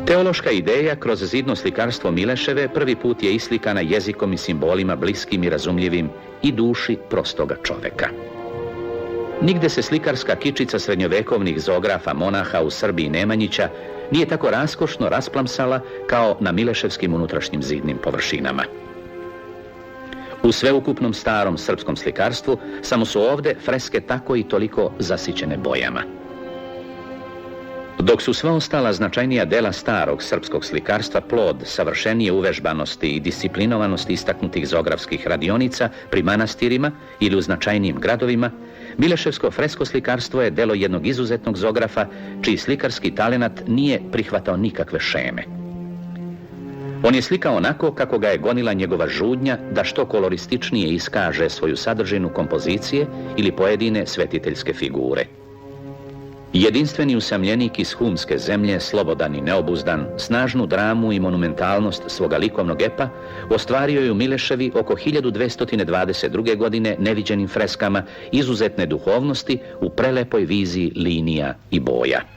[SPEAKER 1] Teološka ideja kroz zidno slikarstvo Mileševe prvi put je islikana jezikom i simbolima bliskim i razumljivim i duši prostoga čoveka. Nigde se slikarska kičica srednjovekovnih zografa monaha u Srbiji Nemanjića nije tako raskošno rasplamsala kao na mileševskim unutrašnjim zidnim površinama. U sveukupnom starom srpskom slikarstvu samo su ovde freske tako i toliko zasićene bojama. Dok su sva ostala značajnija dela starog srpskog slikarstva plod savršenije uvežbanosti i disciplinovanosti istaknutih zografskih radionica pri manastirima ili u značajnijim gradovima, mileševsko fresko slikarstvo je delo jednog izuzetnog zografa čiji slikarski talenat nije prihvatao nikakve šeme. On je slikao onako kako ga je gonila njegova žudnja da što kolorističnije iskaže svoju sadržinu kompozicije ili pojedine svetiteljske figure. Jedinstveni usamljenik iz humske zemlje, slobodan i neobuzdan, snažnu dramu i monumentalnost svoga likovnog epa ostvario je u Mileševi oko 1222. godine neviđenim freskama izuzetne duhovnosti u prelepoj viziji linija i boja.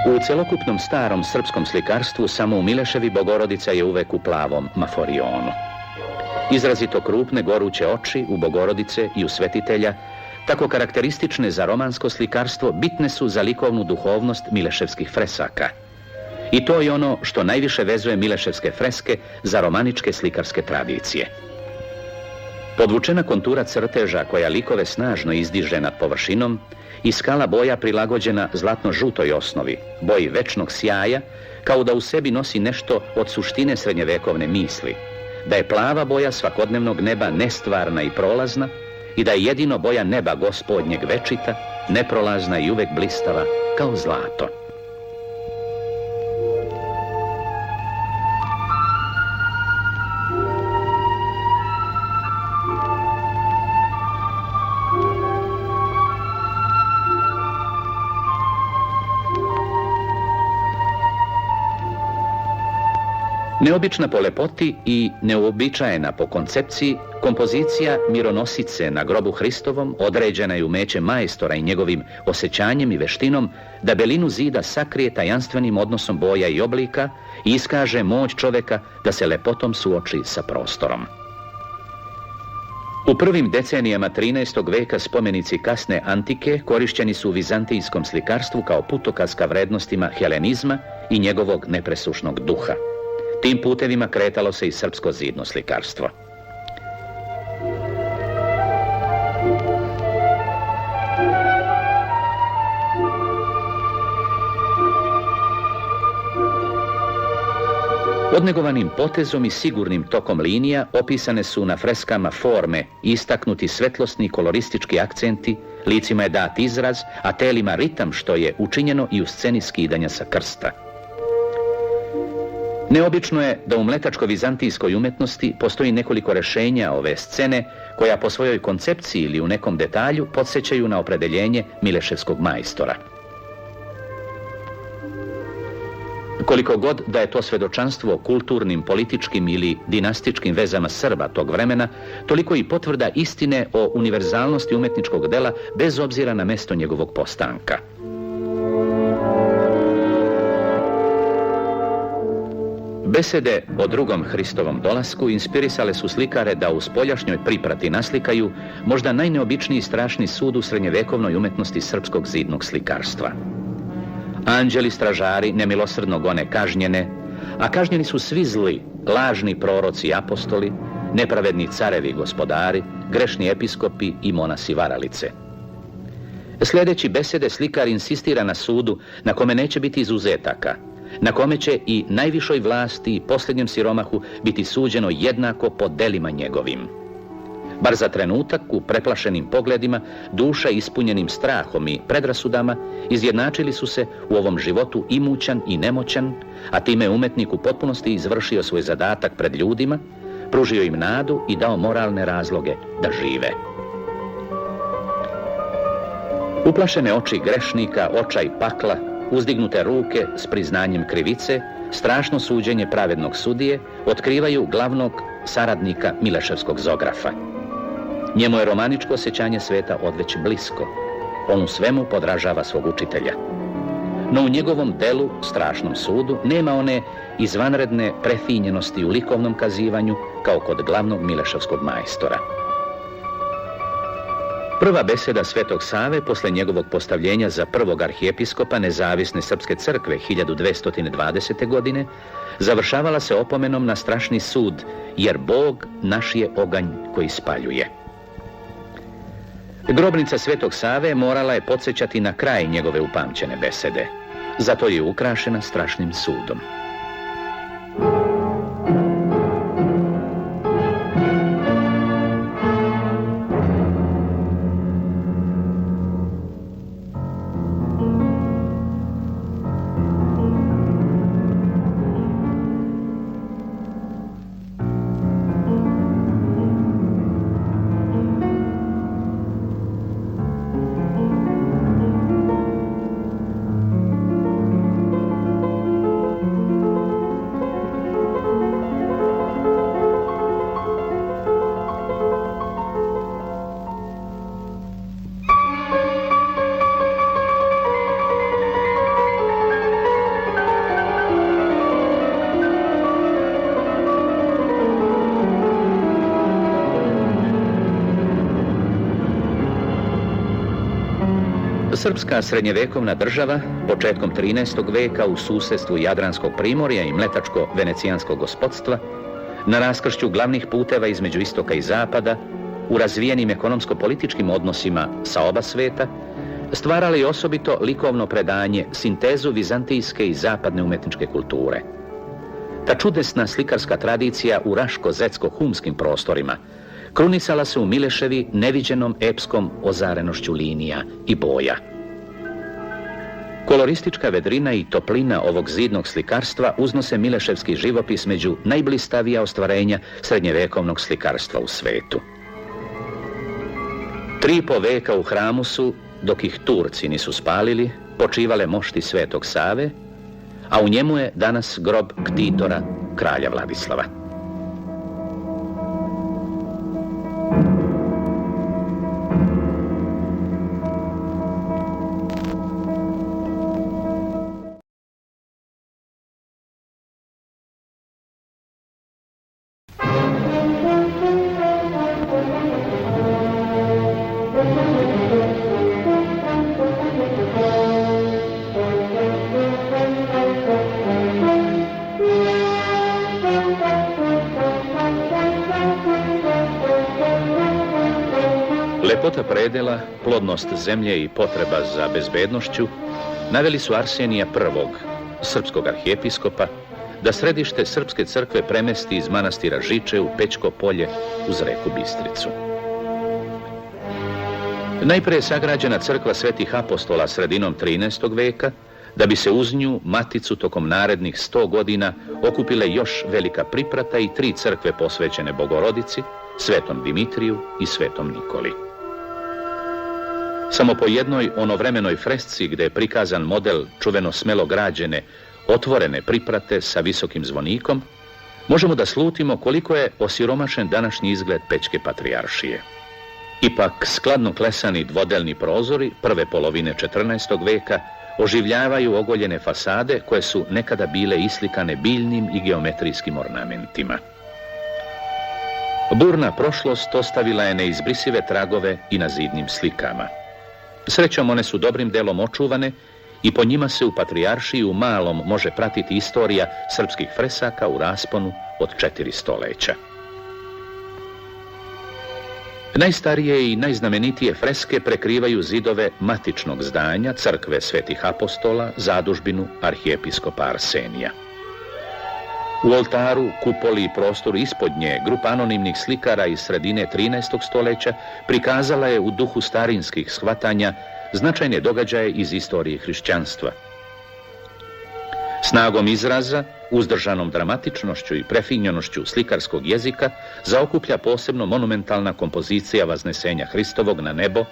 [SPEAKER 1] U celokupnom starom srpskom slikarstvu samo u Mileševi Bogorodica je uvek u plavom maforionu. Izrazito krupne goruće oči u Bogorodice i u Svetitelja, tako karakteristične za romansko slikarstvo, bitne su za likovnu duhovnost mileševskih fresaka. I to je ono što najviše vezuje mileševske freske za romaničke slikarske tradicije. Podvučena kontura crteža koja likove snažno izdiže nad površinom i skala boja prilagođena zlatno-žutoj osnovi, boji večnog sjaja, kao da u sebi nosi nešto od suštine srednjevekovne misli, da je plava boja svakodnevnog neba nestvarna i prolazna i da je jedino boja neba Gospodnjeg večita, neprolazna i uvek blistava kao zlato. Neobična po lepoti i neuobičajena po koncepciji, kompozicija mironosice na grobu Hristovom određena je umećem majstora i njegovim osjećanjem i veštinom da belinu zida sakrije tajanstvenim odnosom boja i oblika i iskaže moć čoveka da se lepotom suoči sa prostorom. U prvim decenijama 13. veka spomenici kasne antike korišćeni su u vizantijskom slikarstvu kao putokaz ka vrednostima helenizma i njegovog nepresušnog duha. Tim putevima kretalo se i srpsko zidno slikarstvo. Odnegovanim potezom i sigurnim tokom linija opisane su na freskama forme i istaknuti svetlosni koloristički akcenti, licima je dat izraz, a telima ritam, što je učinjeno i u sceni skidanja sa krsta. Neobično je da u mletačko-vizantijskoj umetnosti postoji nekoliko rešenja ove scene koja po svojoj koncepciji ili u nekom detalju podsjećaju na opredeljenje mileševskog majstora. Koliko god da je to svedočanstvo o kulturnim, političkim ili dinastičkim vezama Srba tog vremena, toliko i potvrda istine o univerzalnosti umetničkog dela bez obzira na mesto njegovog postanka. Besede o drugom Hristovom dolasku inspirisale su slikare da u spoljašnjoj priprati naslikaju možda najneobičniji strašni sud u srednjevekovnoj umetnosti srpskog zidnog slikarstva. Anđeli stražari nemilosrdno gone kažnjene, a kažnjeni su svi zli, lažni proroci i apostoli, nepravedni carevi i gospodari, grešni episkopi i monasi varalice. Sljedeći besede slikar insistira na sudu na kome neće biti izuzetaka, na kome će i najvišoj vlasti i posljednjem siromahu biti suđeno jednako po delima njegovim. Bar za trenutak, u preplašenim pogledima, duša ispunjenim strahom i predrasudama, izjednačili su se u ovom životu imućan i nemoćan, a time umetnik u potpunosti izvršio svoj zadatak pred ljudima, pružio im nadu i dao moralne razloge da žive. Uplašene oči grešnika, očaj pakla, uzdignute ruke s priznanjem krivice, strašno suđenje pravednog sudije otkrivaju glavnog saradnika mileševskog zografa. Njemu je romaničko osjećanje sveta odveć blisko. On u svemu podražava svog učitelja. No u njegovom delu, strašnom sudu, nema one izvanredne prefinjenosti u likovnom kazivanju kao kod glavnog mileševskog majstora. Prva beseda Svetog Save posle njegovog postavljenja za prvog arhijepiskopa Nezavisne srpske crkve 1220. godine završavala se opomenom na strašni sud, jer Bog naš je oganj koji spaljuje. Grobnica Svetog Save morala je podsjećati na kraj njegove upamćene besede. Zato je ukrašena strašnim sudom. Srpska srednjevekovna država, početkom 13. veka u susjedstvu Jadranskog primorja i mletačko-venecijanskog gospodstva, na raskršću glavnih puteva između istoka i zapada, u razvijenim ekonomsko-političkim odnosima sa oba sveta, stvarala je osobito likovno predanje, sintezu vizantijske i zapadne umetničke kulture. Ta čudesna slikarska tradicija u raško-zetsko-humskim prostorima krunisala se u Mileševi neviđenom epskom ozarenošću linija i boja. Koloristička vedrina i toplina ovog zidnog slikarstva uznose Mileševski živopis među najblistavija ostvarenja srednjevekovnog slikarstva u svetu. 3,5 veka u hramu su, dok ih Turci nisu spalili, počivale mošti Svetog Save, a u njemu je danas grob ktitora, kralja Vladislava. Lepota predela, plodnost zemlje i potreba za bezbednošću naveli su Arsenija I, srpskog arhijepiskopa, da središte srpske crkve premesti iz manastira Žiče u Pećko polje uz reku Bistricu. Najpre je sagrađena crkva Svetih apostola sredinom 13. veka, da bi se uz nju, maticu, tokom narednih 100 godina okupile još velika priprata i 3 crkve posvećene Bogorodici, Svetom Dimitriju i Svetom Nikoli. Samo po jednoj onovremenoj fresci gde je prikazan model čuveno smelo građene, otvorene priprate sa visokim zvonikom, možemo da slutimo koliko je osiromašen današnji izgled Pećke patrijaršije. Ipak, skladno klesani dvodelni prozori prve polovine 14. veka oživljavaju ogoljene fasade koje su nekada bile islikane biljnim i geometrijskim ornamentima. Burna prošlost ostavila je neizbrisive tragove i na zidnim slikama. Srećom, one su dobrim delom očuvane i po njima se u patrijaršiji u malom može pratiti istorija srpskih fresaka u rasponu od 4 stoljeća. Najstarije i najznamenitije freske prekrivaju zidove matičnog zdanja crkve Svetih apostola, zadužbinu arhijepiskopa Arsenija. U oltaru, kupoli i prostoru ispod nje grupa anonimnih slikara iz sredine 13. stoljeća prikazala je u duhu starinskih shvatanja značajne događaje iz istorije hrišćanstva. Snagom izraza, uzdržanom dramatičnošću i prefinjenošću slikarskog jezika zaokuplja posebno monumentalna kompozicija Vaznesenja Hristovog na nebo,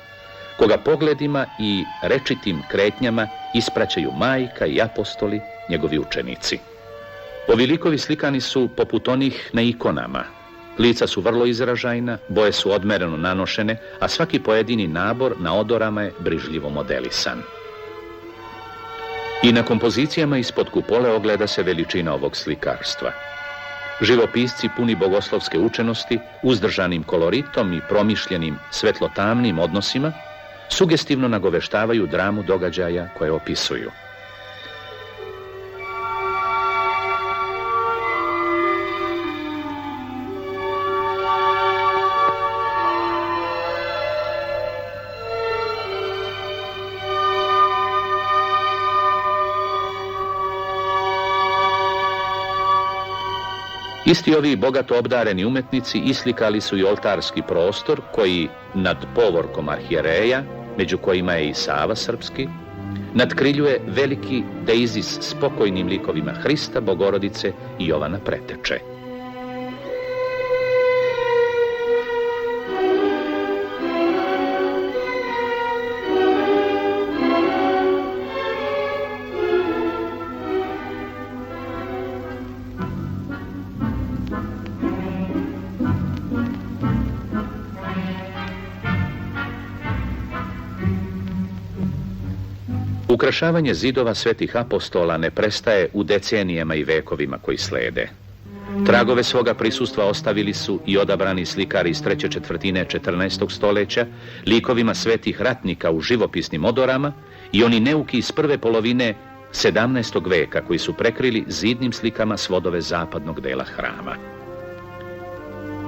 [SPEAKER 1] koga pogledima i rečitim kretnjama ispraćaju majka i apostoli, njegovi učenici. Ovi likovi slikani su poput onih na ikonama. Lica su vrlo izražajna, boje su odmereno nanošene, a svaki pojedini nabor na odorama je brižljivo modelisan. I na kompozicijama ispod kupole ogleda se veličina ovog slikarstva. Živopisci puni bogoslovske učenosti, uzdržanim koloritom i promišljenim svetlotamnim odnosima, sugestivno nagoveštavaju dramu događaja koje opisuju. Isti ovi bogato obdareni umetnici islikali su i oltarski prostor koji nad povorkom arhijereja, među kojima je i Sava srpski, nadkriljuje veliki deizis s pokojnim likovima Hrista, Bogorodice i Jovana Preteče. Ukrašavanje zidova Svetih apostola ne prestaje u decenijama i vekovima koji slede. Tragove svoga prisustva ostavili su i odabrani slikari iz treće četvrtine 14. stoljeća, likovima svetih ratnika u živopisnim odorama i oni neuki iz prve polovine 17. veka koji su prekrili zidnim slikama svodove zapadnog dela hrama.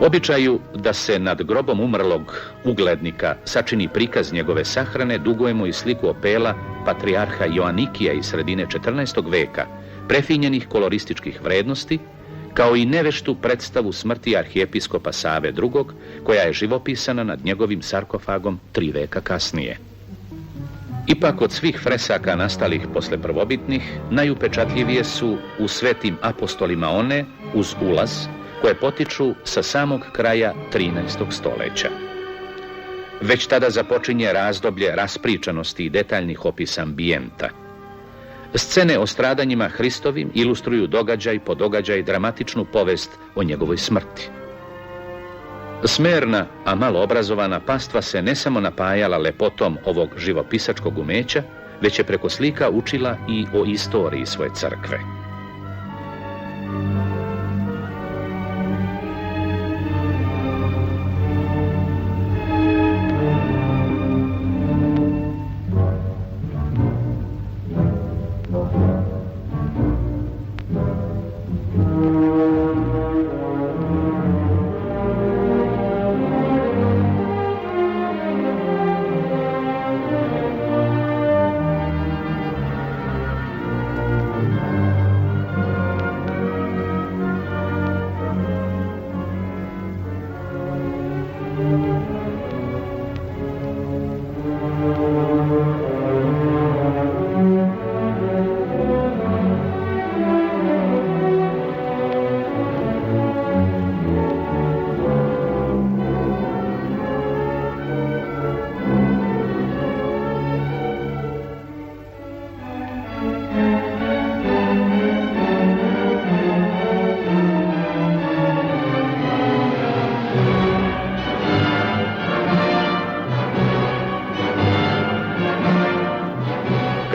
[SPEAKER 1] Običaju da se nad grobom umrlog uglednika sačini prikaz njegove sahrane dugujemo i sliku opela patrijarha Joanikija iz sredine 14. veka, prefinjenih kolorističkih vrednosti, kao i neveštu predstavu smrti arhijepiskopa Save II, koja je živopisana nad njegovim sarkofagom 3 veka kasnije. Ipak od svih fresaka nastalih posle prvobitnih, najupečatljivije su u svetim apostolima one, uz ulaz, koje potiču sa samog kraja 13. stoljeća. Već tada započinje razdoblje raspričanosti i detaljnih opisa ambijenta. Scene o stradanjima Hristovim ilustruju događaj po događaj dramatičnu povest o njegovoj smrti. Smerna, a malo obrazovana pastva se ne samo napajala lepotom ovog živopisačkog umeća, već je preko slika učila i o istoriji svoje crkve.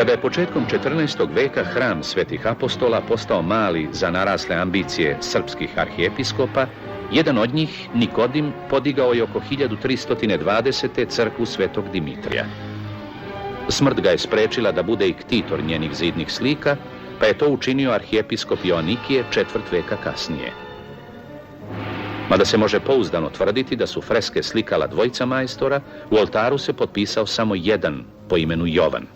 [SPEAKER 1] Kada je početkom 14. veka hram svetih apostola postao mali za narasle ambicije srpskih arhijepiskopa, jedan od njih, Nikodim, podigao je oko 1320. crkvu svetog Dimitrija. Smrt ga je sprečila da bude i ktitor njenih zidnih slika, pa je to učinio arhijepiskop Joanikije 4. veka kasnije. Mada se može pouzdano tvrditi da su freske slikala dvojica majstora, u oltaru se potpisao samo jedan po imenu Jovan.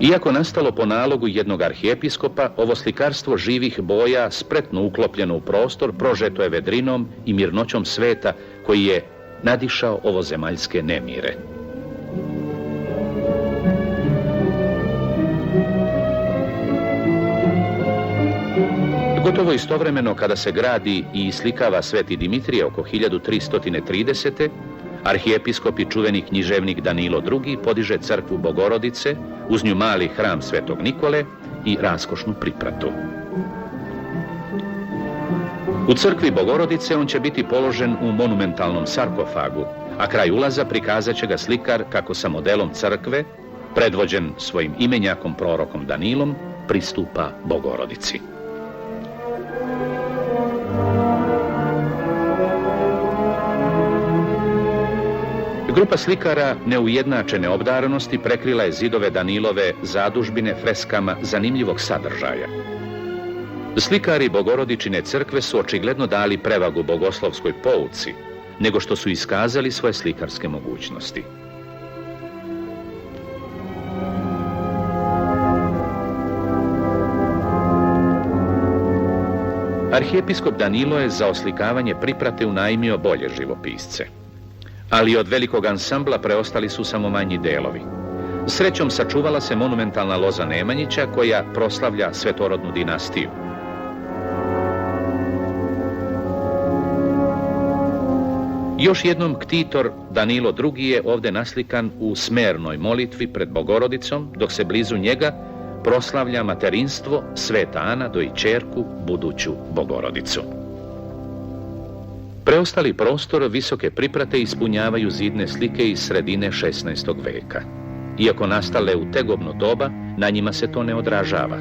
[SPEAKER 1] Iako nastalo po nalogu jednog arhijepiskopa, ovo slikarstvo živih boja, spretno uklopljeno u prostor, prožeto je vedrinom i mirnoćom sveta koji je nadišao ovozemaljske nemire. Gotovo istovremeno kada se gradi i slikava sveti Dimitrije oko 1330. Arhijepiskop i čuveni književnik Danilo II podiže crkvu Bogorodice, uz nju mali hram svetog Nikole i raskošnu pripratu. U crkvi Bogorodice on će biti položen u monumentalnom sarkofagu, a kraj ulaza prikazat će ga slikar kako sa modelom crkve, predvođen svojim imenjakom prorokom Danilom, pristupa Bogorodici. Grupa slikara neujednačene obdarenosti prekrila je zidove Danilove zadužbine freskama zanimljivog sadržaja. Slikari Bogorodičine crkve su očigledno dali prevagu bogoslovskoj pouci, nego što su iskazali svoje slikarske mogućnosti. Arhijepiskop Danilo je za oslikavanje priprate unajmio bolje živopisce. Ali od velikog ansambla preostali su samo manji delovi. Srećom sačuvala se monumentalna loza Nemanjića koja proslavlja svetorodnu dinastiju. Još jednom ktitor Danilo II je ovdje naslikan u smernoj molitvi pred Bogorodicom, dok se blizu njega proslavlja materinstvo Sveta Ana doji ćerku, buduću Bogorodicu. Preostali prostor visoke priprate ispunjavaju zidne slike iz sredine 16. veka. Iako nastale u tegobno doba, na njima se to ne odražava.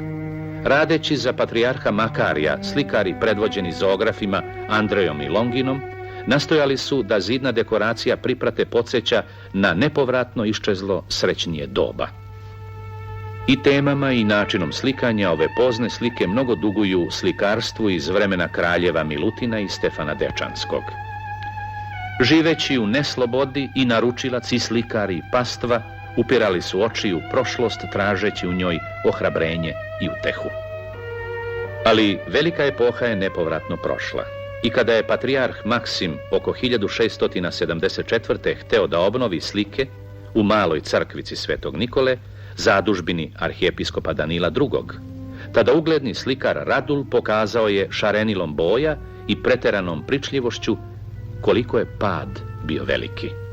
[SPEAKER 1] Radeći za patrijarha Makarija, slikari predvođeni zoografima Andrejom i Longinom, nastojali su da zidna dekoracija priprate podsjeća na nepovratno iščezlo srećnije doba. I temama i načinom slikanja ove pozne slike mnogo duguju slikarstvu iz vremena kraljeva Milutina i Stefana Dečanskog. Živeći u neslobodi i naručilac i slikari i pastva upirali su oči u prošlost tražeći u njoj ohrabrenje i utehu. Ali velika epoha je nepovratno prošla i kada je patrijarh Maksim oko 1674. hteo da obnovi slike u maloj crkvici Svetog Nikole, zadužbini arhijepiskopa Danila II. Tada ugledni slikar Radul pokazao je šarenilom boja i preteranom pričljivošću koliko je pad bio veliki.